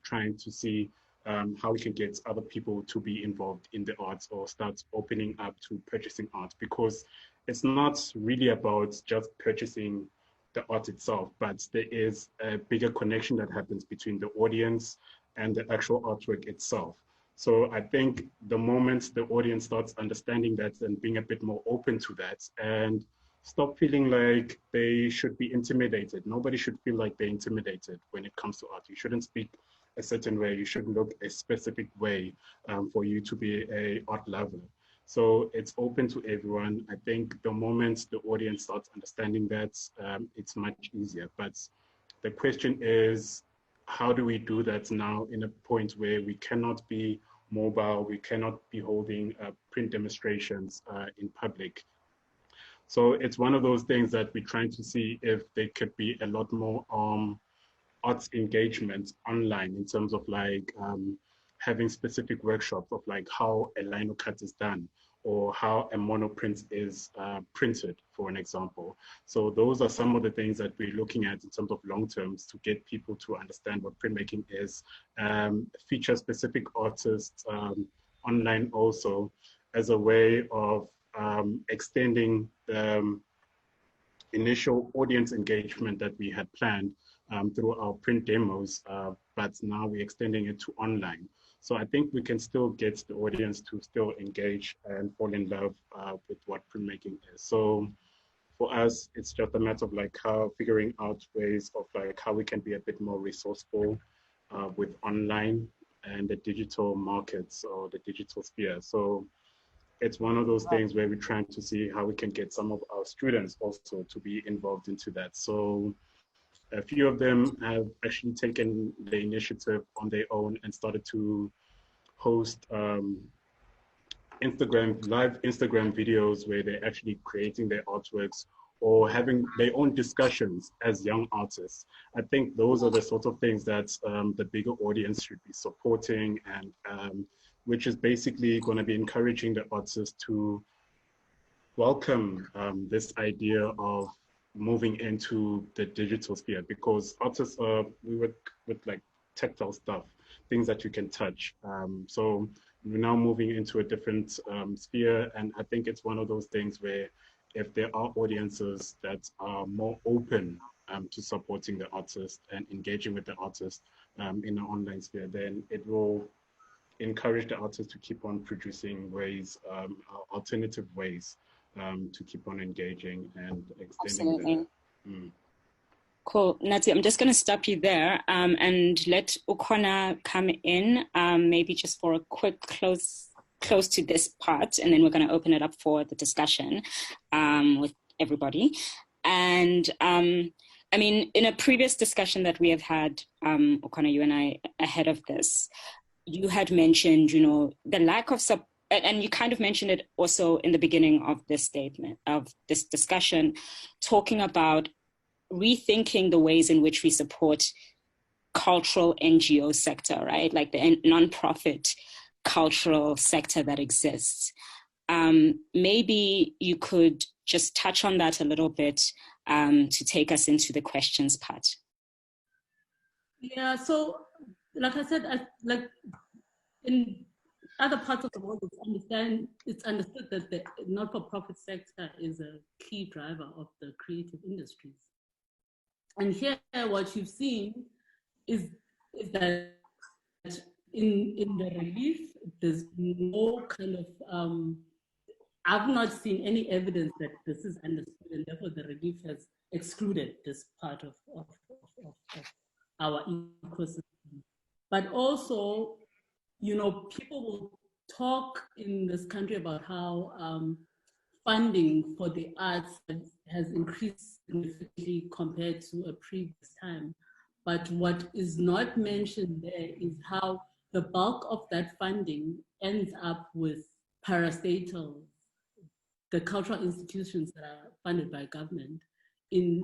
trying to see how we can get other people to be involved in the arts or start opening up to purchasing art, because it's not really about just purchasing the art itself, but there is a bigger connection that happens between the audience and the actual artwork itself. So I think the moment the audience starts understanding that and being a bit more open to that and stop feeling like they should be intimidated. Nobody should feel like they're intimidated when it comes to art. You shouldn't speak a certain way. You shouldn't look a specific way for you to be an art lover. So it's open to everyone. I think the moment the audience starts understanding that, it's much easier. But the question is, how do we do that now in a point where we cannot be mobile, we cannot be holding print demonstrations in public? So it's one of those things that we're trying to see if there could be a lot more arts engagement online in terms of like having specific workshops of like how a lino cut is done or how a monoprint is printed, for an example. So those are some of the things that we're looking at in terms of long terms to get people to understand what printmaking is, feature specific artists online also as a way of extending the initial audience engagement that we had planned through our print demos, but now we're extending it to online. So I think we can still get the audience to still engage and fall in love with what printmaking is. So for us, it's just a matter of like figuring out ways of like how we can be a bit more resourceful with online and the digital markets or the digital sphere. So it's one of those things where we're trying to see how we can get some of our students also to be involved into that. So a few of them have actually taken the initiative on their own and started to host live Instagram videos where they're actually creating their artworks or having their own discussions as young artists. I think those are the sort of things that the bigger audience should be supporting, and which is basically going to be encouraging the artists to welcome this idea of moving into the digital sphere, because artists we work with like tactile stuff. things that you can touch. So we're now moving into a different sphere, and I think it's one of those things where if there are audiences that are more open to supporting the artist and engaging with the artist in the online sphere, then it will encourage the artists to keep on producing ways, alternative ways to keep on engaging and extending. Absolutely. Cool. Nathi, I'm just going to stop you there and let Ukhona come in, maybe just for a quick close to this part, and then we're going to open it up for the discussion with everybody. And I mean, in a previous discussion that we have had, Ukhona, you and I, ahead of this, you had mentioned, you know, the lack of and you kind of mentioned it also in the beginning of this statement, of this discussion, talking about rethinking the ways in which we support cultural NGO sector, right? Like the non-profit cultural sector that exists. Maybe you could just touch on that a little bit to take us into the questions part. Yeah, so like I said, like in other parts of the world, it's understood that the not-for-profit sector is a key driver of the creative industries. And here, what you've seen is that in the relief, there's no kind of, I've not seen any evidence that this is understood, and therefore the relief has excluded this part of our ecosystem. But also, you know, people will talk in this country about how funding for the arts has increased significantly compared to a previous time. But what is not mentioned there is how the bulk of that funding ends up with parastatals, the cultural institutions that are funded by government, and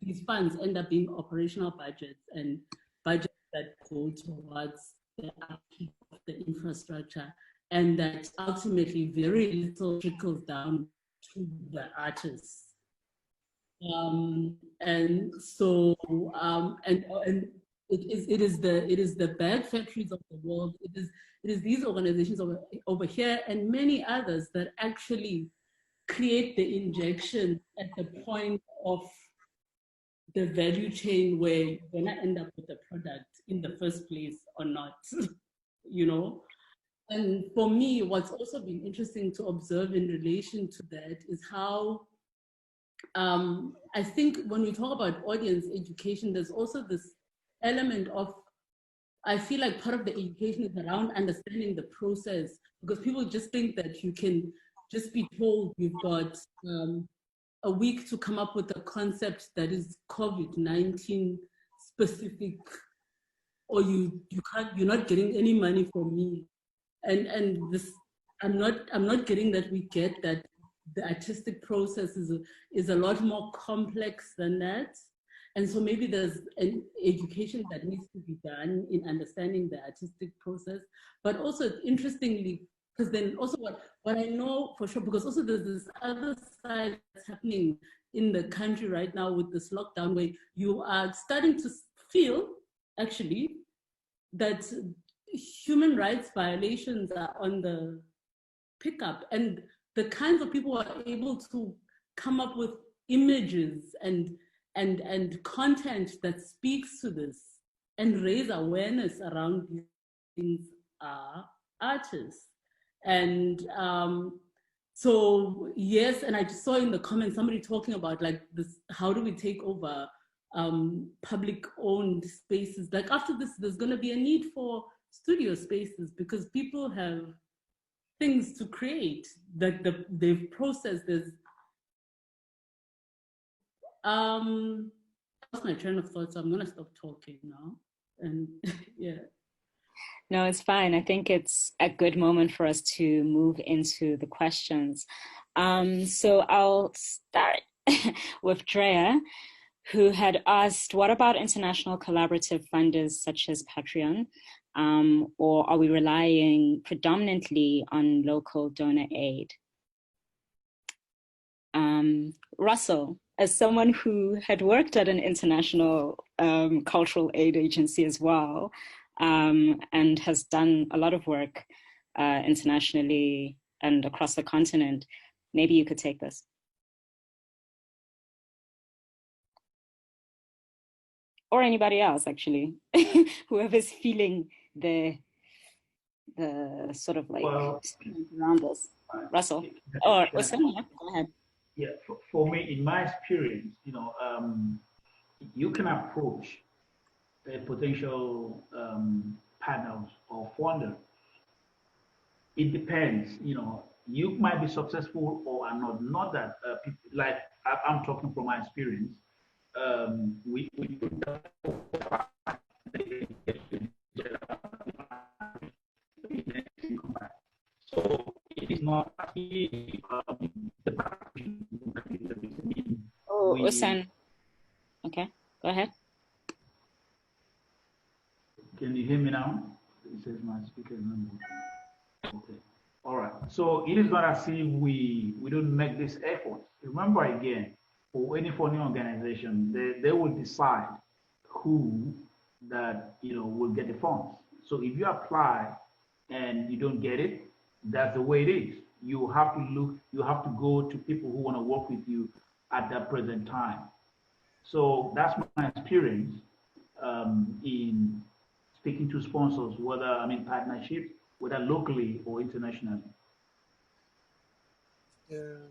these funds end up being operational budgets and budgets that go towards the upkeep of the infrastructure, and that ultimately very little trickles down to the artists. And so, and it is the bad factories of the world. It is these organizations over here and many others that actually create the injection at the point of the value chain where you're gonna end up with a product in the first place or not, you know? And for me, what's also been interesting to observe in relation to that is how I think when we talk about audience education, there's also this element of, I feel like part of the education is around understanding the process, because people just think that you can just be told you've got a week to come up with a concept that is COVID-19 specific, or you're not getting any money from me. And this, I'm not getting that we get that the artistic process is a lot more complex than that. And so maybe there's an education that needs to be done in understanding the artistic process. But also, interestingly, because then also what I know for sure, because also there's this other side that's happening in the country right now with this lockdown, where you are starting to feel, actually, that human rights violations are on the pickup, and the kinds of people who are able to come up with images and content that speaks to this and raise awareness around these things are artists. And so yes, and I just saw in the comments somebody talking about like this, how do we take over public owned spaces? Like after this, there's going to be a need for studio spaces because people have things to create that they've processed. There's that's my train of thought, so I'm gonna stop talking now. And yeah. No, it's fine. I think it's a good moment for us to move into the questions. So I'll start with Drea, who had asked, what about international collaborative funders such as Patreon? Or are we relying predominantly on local donor aid? Russell, as someone who had worked at an international cultural aid agency as well, and has done a lot of work internationally and across the continent, maybe you could take this. Or anybody else, actually, whoever's feeling the sort of like around us. Russell, or Usen, go ahead. Yeah, for me, in my experience, you can approach a potential partner or funder. It depends, you might be successful or are not. Not that people, like I'm talking from my experience. We so it is not Usen. Okay, go ahead. Can you hear me now? It says my speaker is not working. Okay. All right. So it is not as if we don't make this effort. Remember again, for any funding organization, they will decide who that will get the funds. So if you apply and you don't get it, that's the way it is. You have to go to people who want to work with you at that present time. So that's my experience in speaking to sponsors, whether I'm in partnership, whether locally or internationally. Yeah.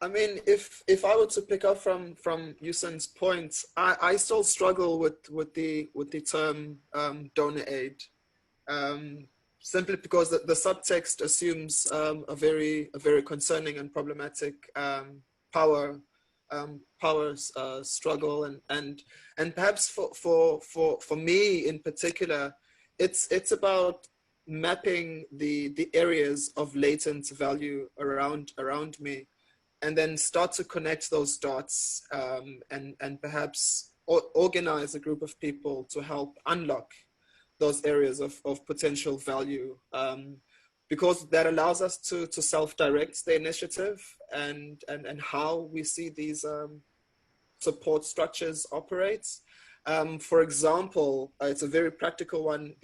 I mean, if I were to pick up from Usen's points, I still struggle with the term donor aid, simply because the subtext assumes a very concerning and problematic power struggle, and perhaps for me in particular, it's about mapping the areas of latent value around me, and then start to connect those dots, and perhaps organize a group of people to help unlock those areas of potential value, because that allows us to self-direct the initiative and how we see these support structures operate. For example, it's a very practical one.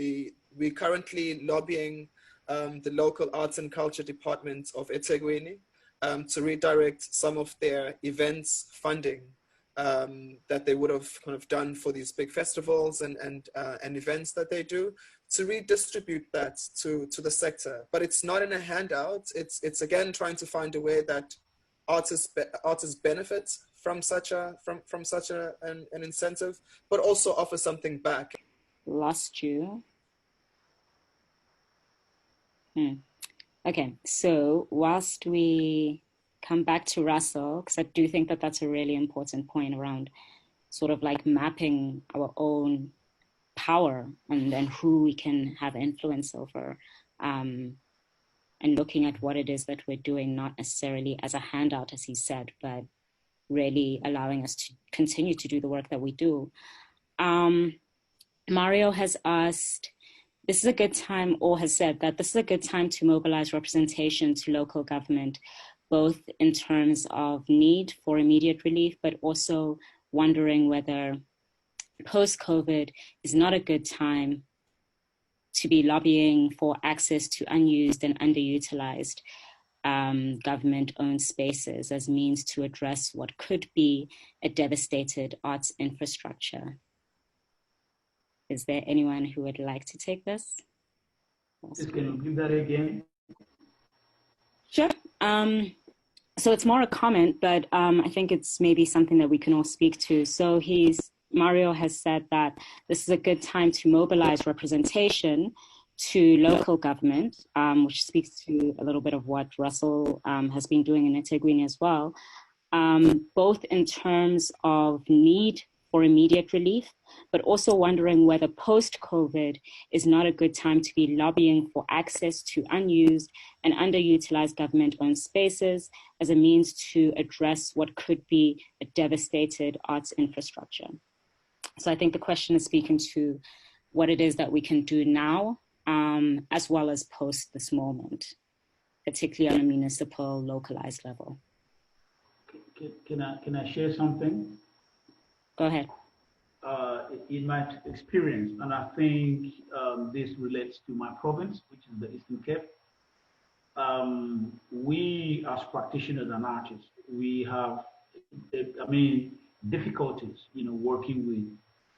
We're currently lobbying the local arts and culture department of eThekwini to redirect some of their events funding that they would have kind of done for these big festivals and events that they do, to redistribute that to the sector. But it's not in a handout. It's again trying to find a way that artists benefit from such an incentive, but also offer something back. Lost you. Okay, so whilst we come back to Russell, because I do think that that's a really important point around sort of like mapping our own power and who we can have influence over, and looking at what it is that we're doing, not necessarily as a handout, as he said, but really allowing us to continue to do the work that we do. Mario has asked, this is a good time, or has said that this is a good time to mobilize representation to local government, both in terms of need for immediate relief, but also wondering whether post-COVID is not a good time to be lobbying for access to unused and underutilized government-owned spaces as means to address what could be a devastated arts infrastructure. Is there anyone who would like to take this? Can you give that again? Sure. So it's more a comment, but I think it's maybe something that we can all speak to. So Mario has said that this is a good time to mobilize representation to local government, which speaks to a little bit of what Russell has been doing in eThekwini as well, both in terms of need for immediate relief, but also wondering whether post-COVID is not a good time to be lobbying for access to unused and underutilized government-owned spaces as a means to address what could be a devastated arts infrastructure. So I think the question is speaking to what it is that we can do now, as well as post this moment, particularly on a municipal, localized level. can I share something? Go ahead. In my experience, and I think this relates to my province, which is the Eastern Cape. We as practitioners and artists, we have, difficulties, working with.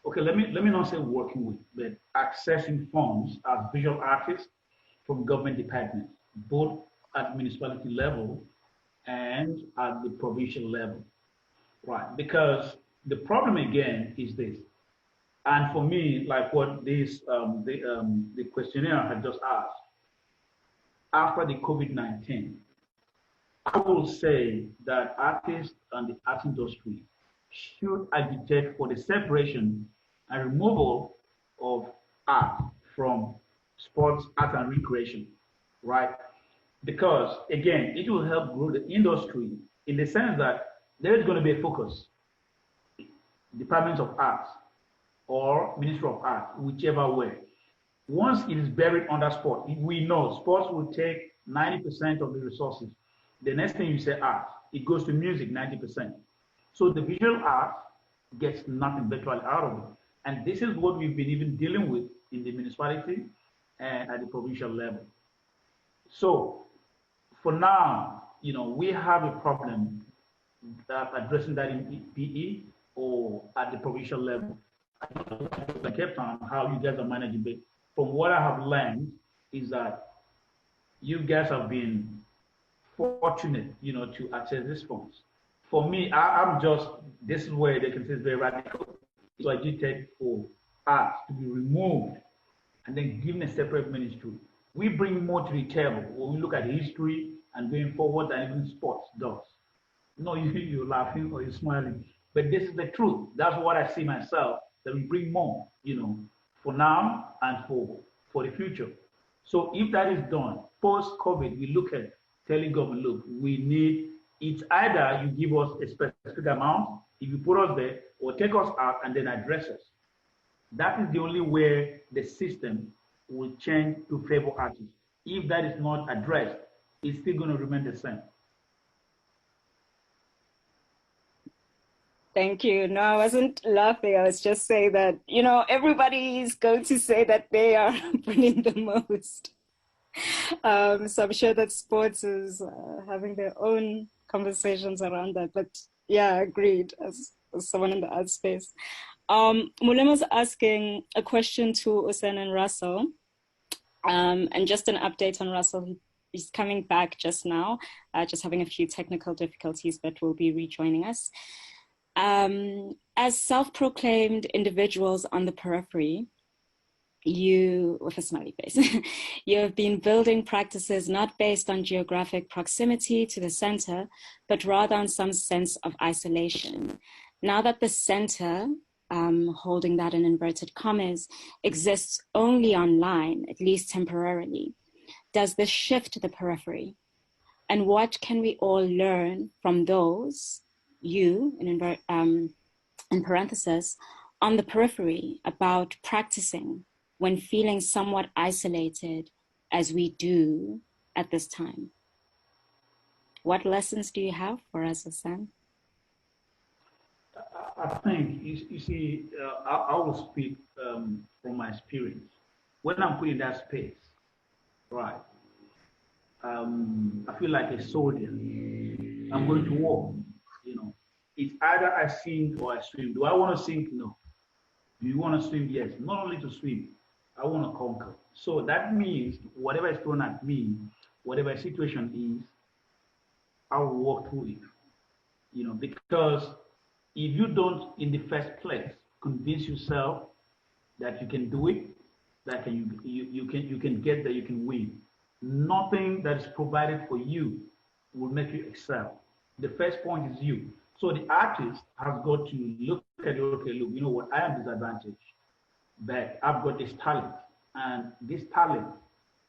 Okay, let me not say working with, but accessing funds as visual artists from government departments, both at municipality level and at the provincial level, right? Because the problem again is this, and for me, like what this the questionnaire had just asked, after the COVID-19, I will say that artists and the art industry should agitate for the separation and removal of art from sports, art, and recreation, right? Because again, it will help grow the industry in the sense that there is going to be a focus, departments of arts or Ministry of Art, whichever way. Once it is buried under sport, we know sports will take 90% of the resources. The next thing you say art, it goes to music 90%. So the visual art gets nothing virtually out of it. And this is what we've been even dealing with in the municipality and at the provincial level. So for now, we have a problem addressing that in PE or at the provincial level. I kept on how you guys are managing it. From what I have learned is that you guys have been fortunate, to access these funds. For me, I'm just, this is where they can say it's very radical. So I did take for art to be removed and then given a separate ministry. We bring more to the table when we look at history and going forward than even sports does. No, you're laughing or you're smiling, but this is the truth. That's what I see myself, that we bring more, for now and for the future. So if that is done, post-COVID, we look at telling government, look, we need, it's either you give us a specific amount, if you put us there, or take us out and then address us. That is the only way the system will change to favor artists. If that is not addressed, it's still going to remain the same. Thank you. No, I wasn't laughing. I was just saying that, everybody is going to say that they are bringing the most. So I'm sure that sports is having their own conversations around that. But yeah, agreed as someone in the art space. Mulema's asking a question to Usen and Russel. And just an update on Russel. He's coming back just now, just having a few technical difficulties, but will be rejoining us. As self-proclaimed individuals on the periphery, you, with a smiley face, you have been building practices not based on geographic proximity to the center, but rather on some sense of isolation. Now that the center, holding that in inverted commas, exists only online, at least temporarily, does this shift the periphery? And what can we all learn from those, you, in parentheses, on the periphery about practicing when feeling somewhat isolated as we do at this time? What lessons do you have for us, Usen? I think, you see, I will speak from my experience. When I'm put in that space, right, I feel like a soldier. I'm going to war, It's either I sink or I swim. Do I want to sink? No. Do you want to swim? Yes. Not only to swim, I want to conquer. So that means whatever is thrown at me, whatever situation is, I will walk through it. Because if you don't, in the first place, convince yourself that you can do it, that you can get there, you can win. Nothing that is provided for you will make you excel. The first point is you. So the artist has got to look at it, okay, look, you know what, I am disadvantaged, but I've got this talent, and this talent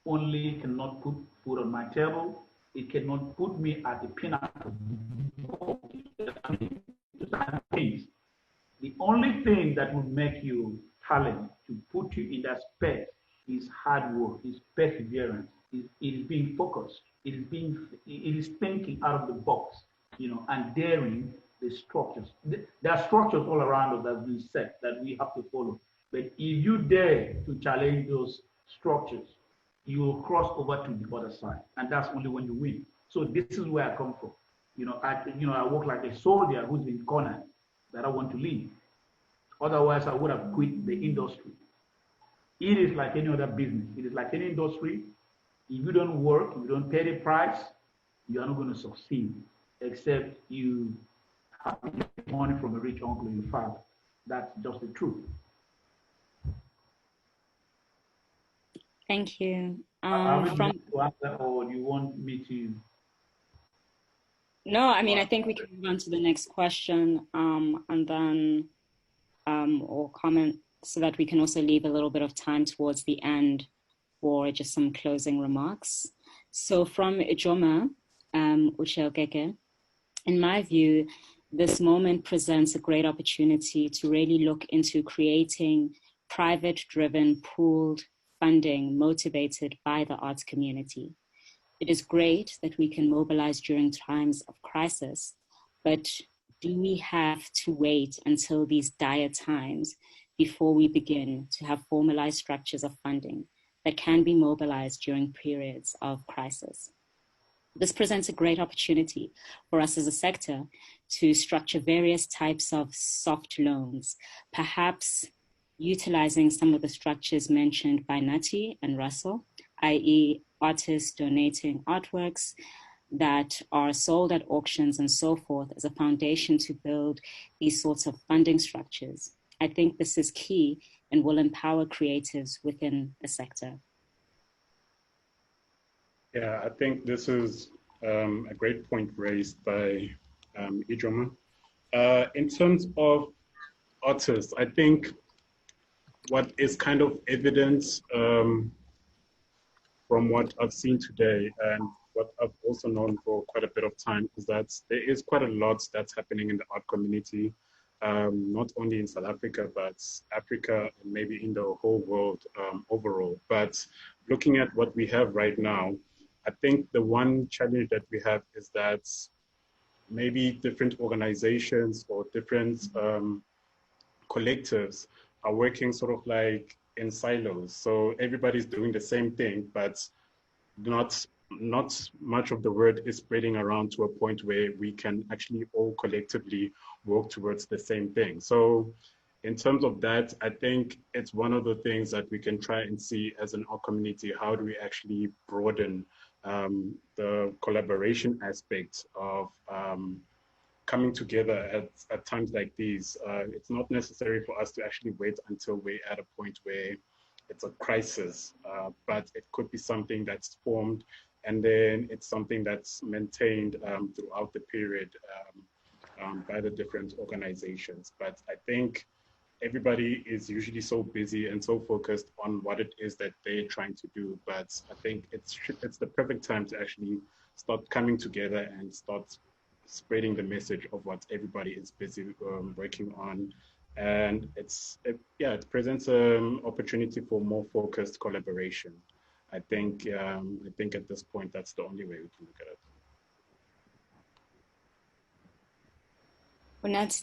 only cannot put food on my table. It cannot put me at the pinnacle. The only thing that will make you talent, to put you in that space, is hard work, is perseverance, it is being focused, it is thinking out of the box, and daring the structures. There are structures all around us that we set that we have to follow. But if you dare to challenge those structures, you will cross over to the other side, and that's only when you win. So this is where I come from. I work like a soldier who's been cornered, that I want to leave. Otherwise, I would have quit the industry. It is like any other business. It is like any industry. If you don't work, if you don't pay the price, you are not going to succeed, except you have money from a rich uncle and father. That's just the truth. Thank you. To answer, or do you want me to? No, I mean, I think we can move on to the next question, and then or comment, so that we can also leave a little bit of time towards the end for just some closing remarks. So from Ijoma Uchelkeke, in my view, this moment presents a great opportunity to really look into creating private-driven, pooled funding motivated by the arts community. It is great that we can mobilize during times of crisis, but do we have to wait until these dire times before we begin to have formalized structures of funding that can be mobilized during periods of crisis? This presents a great opportunity for us as a sector to structure various types of soft loans, perhaps utilizing some of the structures mentioned by Nathi and Russel, i.e. artists donating artworks that are sold at auctions and so forth, as a foundation to build these sorts of funding structures. I think this is key and will empower creatives within the sector. Yeah, I think this is a great point raised by Ijoma. In terms of artists, I think what is kind of evident from what I've seen today and what I've also known for quite a bit of time is that there is quite a lot that's happening in the art community, not only in South Africa, but Africa and maybe in the whole world overall. But looking at what we have right now, I think the one challenge that we have is that maybe different organizations or different collectives are working sort of like in silos. So everybody's doing the same thing, but not much of the word is spreading around to a point where we can actually all collectively work towards the same thing. So in terms of that, I think it's one of the things that we can try and see as an art community. How do we actually broaden the collaboration aspect of coming together at times like these? It's not necessary for us to actually wait until we're at a point where it's a crisis, but it could be something that's formed and then it's something that's maintained throughout the period by the different organizations. But I think everybody is usually so busy and so focused on what it is that they're trying to do. But I think it's the perfect time to actually start coming together and start spreading the message of what everybody is busy working on. And it presents an opportunity for more focused collaboration. I think at this point, that's the only way we can look at it. Well, Nat,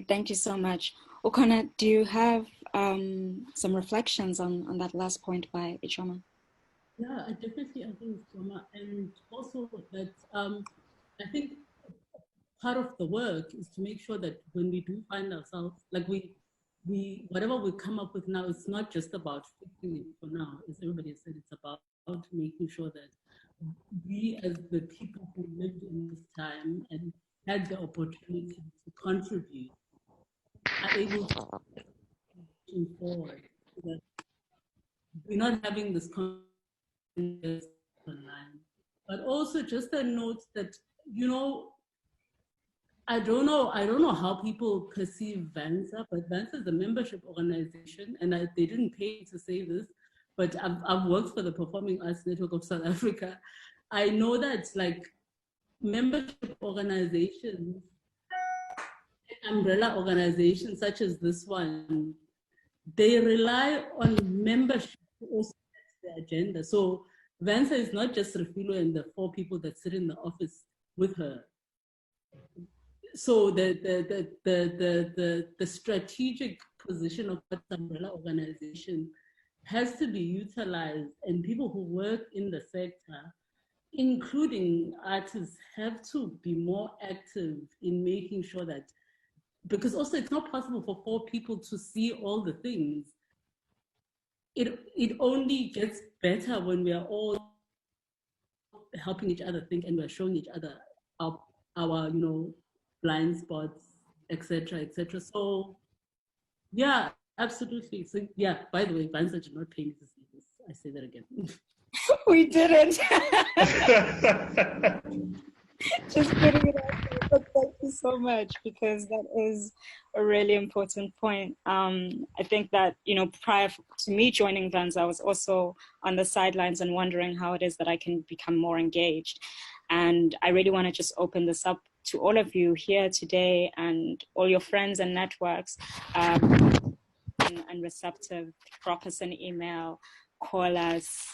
thank you so much. Ukhona, do you have some reflections on that last point by Ijoma? Yeah, I definitely agree with Ijoma, and also that I think part of the work is to make sure that when we do find ourselves, like we whatever we come up with now, it's not just about fixing it for now, as everybody said, it's about making sure that we as the people who lived in this time and had the opportunity to contribute are able to move forward, so that we're not having this conversation online. But also just a note that, I don't know how people perceive VANSA, but VANSA is a membership organization, and they didn't pay to say this, but I've worked for the Performing Arts Network of South Africa. I know that like membership organizations, umbrella organizations such as this one, they rely on membership to also set the agenda. So VANSA is not just Refilwe and the 4 people that sit in the office with her. So the strategic position of that umbrella organization has to be utilized, and people who work in the sector, including artists, have to be more active in making sure that, because also it's not possible for 4 people to see all the things. It only gets better when we are all helping each other think, and we're showing each other our blind spots, etc., etc. So yeah, absolutely. So yeah, by the way, VANSA did not pay me to say this. I say that again. We didn't. Just putting it out there, but thank you so much, because that is a really important point. I think that, prior to me joining VANSA, I was also on the sidelines and wondering how it is that I can become more engaged. And I really want to just open this up to all of you here today and all your friends and networks, and receptive. Drop us an email, call us,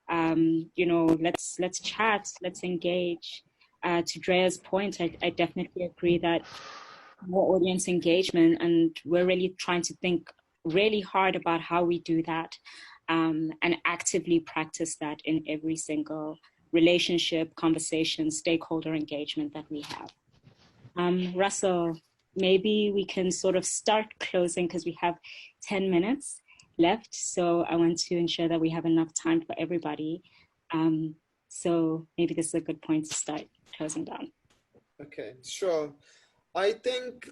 let's chat, let's engage. To Drea's point, I definitely agree that more audience engagement, and we're really trying to think really hard about how we do that, and actively practice that in every single relationship, conversation, stakeholder engagement that we have. Russell, maybe we can sort of start closing because we have 10 minutes left. So I want to ensure that we have enough time for everybody. So maybe this is a good point to start closing down. Okay, sure. I think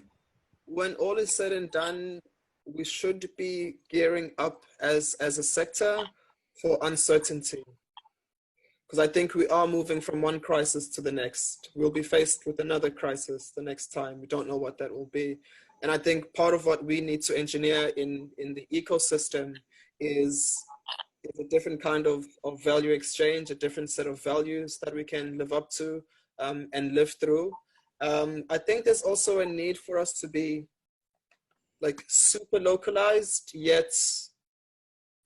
when all is said and done, we should be gearing up as a sector for uncertainty. Because I think we are moving from one crisis to the next. We'll be faced with another crisis the next time. We don't know what that will be. And I think part of what we need to engineer in the ecosystem is a different kind of value exchange, a different set of values that we can live up to and live through. I think there's also a need for us to be like super localized, yet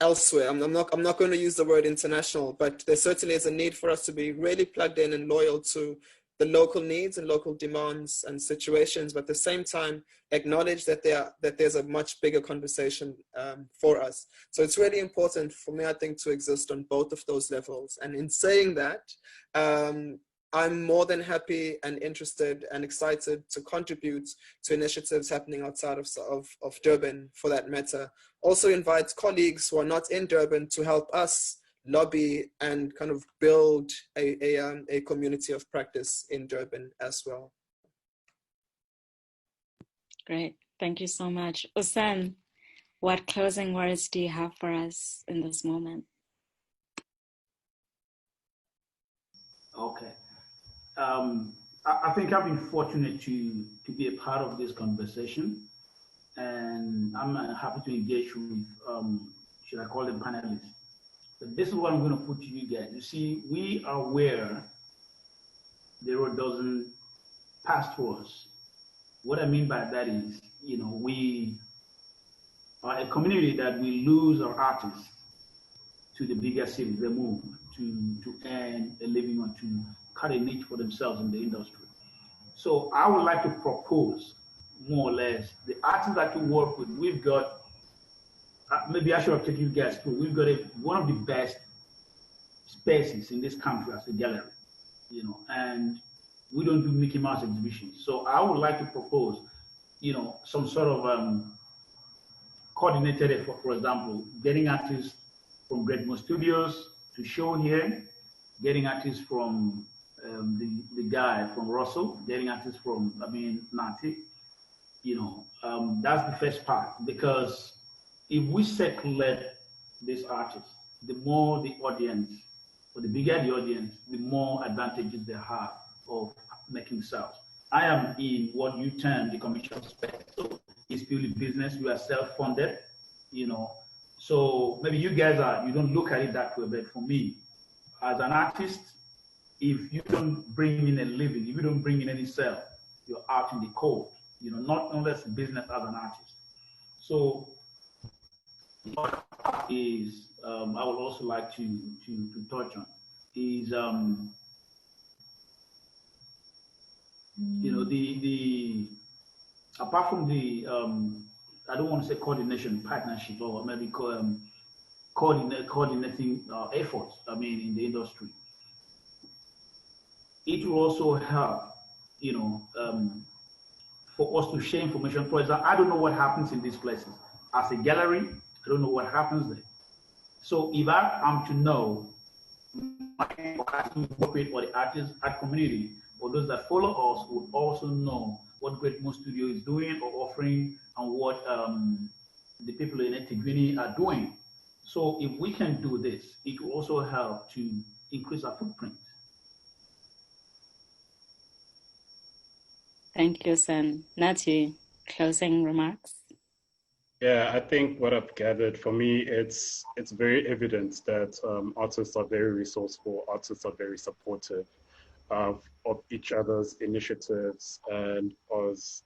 elsewhere. I'm not going to use the word international, but there certainly is a need for us to be really plugged in and loyal to the local needs and local demands and situations, but at the same time acknowledge that there's a much bigger conversation for us. So it's really important for me, I think, to exist on both of those levels. And in saying that, I'm more than happy and interested and excited to contribute to initiatives happening outside of Durban, for that matter. Also invite colleagues who are not in Durban to help us lobby and kind of build a community of practice in Durban as well. Great, thank you so much. Usen, what closing words do you have for us in this moment? Okay. I think I've been fortunate to be a part of this conversation, and I'm happy to engage with, should I call them panelists? But this is what I'm going to put to you guys. You see, we are where the road doesn't pass to us. What I mean by that is, we are a community that we lose our artists to the bigger cities. They move to earn a living or to cut a niche for themselves in the industry. So I would like to propose, more or less, the artists that you work with. We've got, maybe I should have taken you guys through. We've got one of the best spaces in this country as a gallery, and we don't do Mickey Mouse exhibitions. So I would like to propose, some sort of coordinated effort, for example, getting artists from Greatmore Studios to show here, getting artists from the guy from Russell, getting artists from, Nathi, that's the first part, because if we circulate these artists, the more the audience, or the bigger the audience, the more advantages they have of making sales. I am in what you term the commercial space, so it's purely business. We are self-funded, so maybe you guys you don't look at it that way, but for me, as an artist, if you don't bring in a living, if you don't bring in any sale, you're out in the cold, not unless business as an artist. So what is, I would also like to touch on is You know, the apart from the I don't want to say coordination, partnership, or maybe coordinating efforts. I mean, in the industry, it will also help. You know, for us to share information. For example, I don't know what happens in these places. As a gallery, I don't know what happens there. So if I am to know work with or the artists, art community, or those that follow us would also know what Greatmore Studio is doing or offering and what the people in eThekwini are doing. So if we can do this, it will also help to increase our footprint. Thank you, Sen. Nathi, closing remarks? Yeah, I think what I've gathered, for me, it's very evident that artists are very resourceful, artists are very supportive of each other's initiatives and as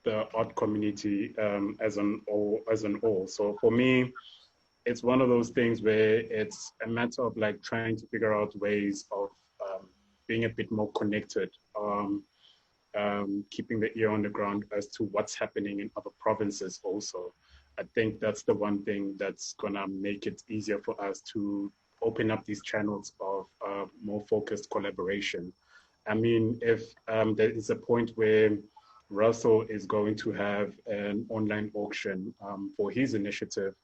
the art community as an all. So for me, it's one of those things where it's a matter of like trying to figure out ways of being a bit more connected, keeping the ear on the ground as to what's happening in other provinces also. I think that's the one thing that's gonna make it easier for us to open up these channels of more focused collaboration. I mean, if there is a point where Russell is going to have an online auction for his initiative,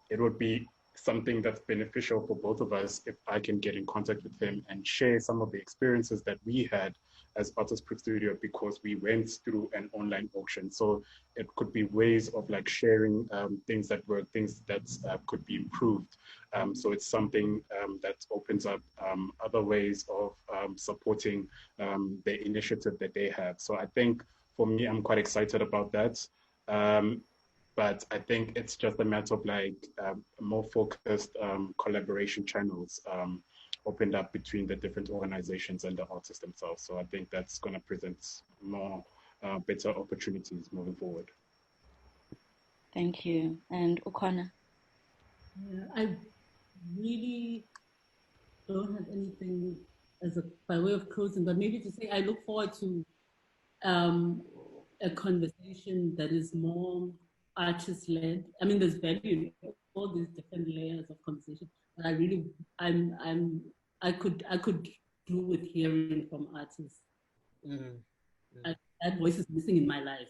it would be something that's beneficial for both of us if I can get in contact with him and share some of the experiences that we had as Artist Proof Studio because we went through an online auction. So it could be ways of like sharing things that work, things that could be improved. So it's something that opens up other ways of supporting the initiative that they have. So I think for me, I'm quite excited about that. But I think it's just a matter of like more focused collaboration channels opened up between the different organizations and the artists themselves. So I think that's going to present more better opportunities moving forward. Thank you. And Ukhona? Yeah, I really don't have anything by way of closing, but maybe to say I look forward to a conversation that is more artist-led. I mean, there's value in all these different layers of conversation, but I could do with hearing from artists. That voice is missing in my life,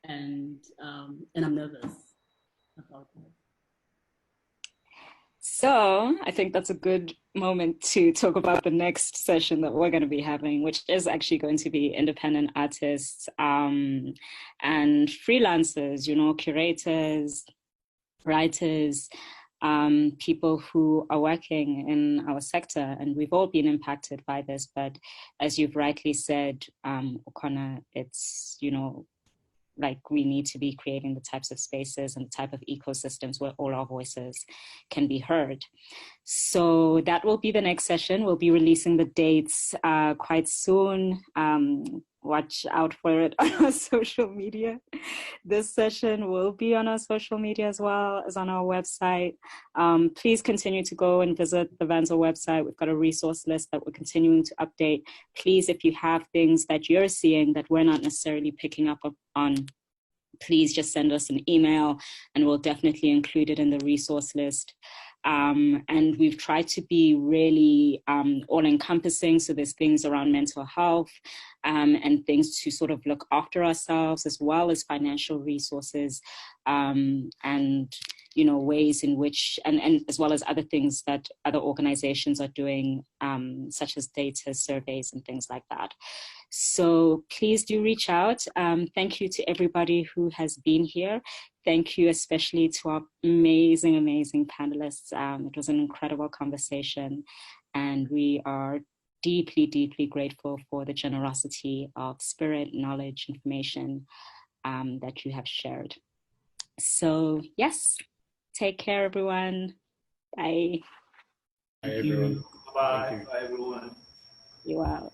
and I'm nervous about that. So I think that's a good moment to talk about the next session that we're going to be having, which is actually going to be independent artists and freelancers, you know, curators, writers, people who are working in our sector. And we've all been impacted by this. But as you've rightly said, Ukhona, it's, you know, like we need to be creating the types of spaces and the type of ecosystems where all our voices can be heard. So that will be the next session. We'll be releasing the dates quite soon. Watch out for it on our social media. This session will be on our social media as well as on our website. Please continue to go and visit the VANSA website. We've got a resource list that we're continuing to update. Please, if you have things that you're seeing that we're not necessarily picking up on, please just send us an email and we'll definitely include it in the resource list. And we've tried to be really all-encompassing. So there's things around mental health and things to sort of look after ourselves, as well as financial resources and, you know, ways in which, and as well as other things that other organizations are doing, such as data surveys and things like that. So please do reach out. Thank you to everybody who has been here. Thank you especially to our amazing, amazing panelists. It was an incredible conversation, and we are deeply, deeply grateful for the generosity of spirit, knowledge, information that you have shared. So yes, take care, everyone. Bye. Bye, everyone. Bye, everyone. You are.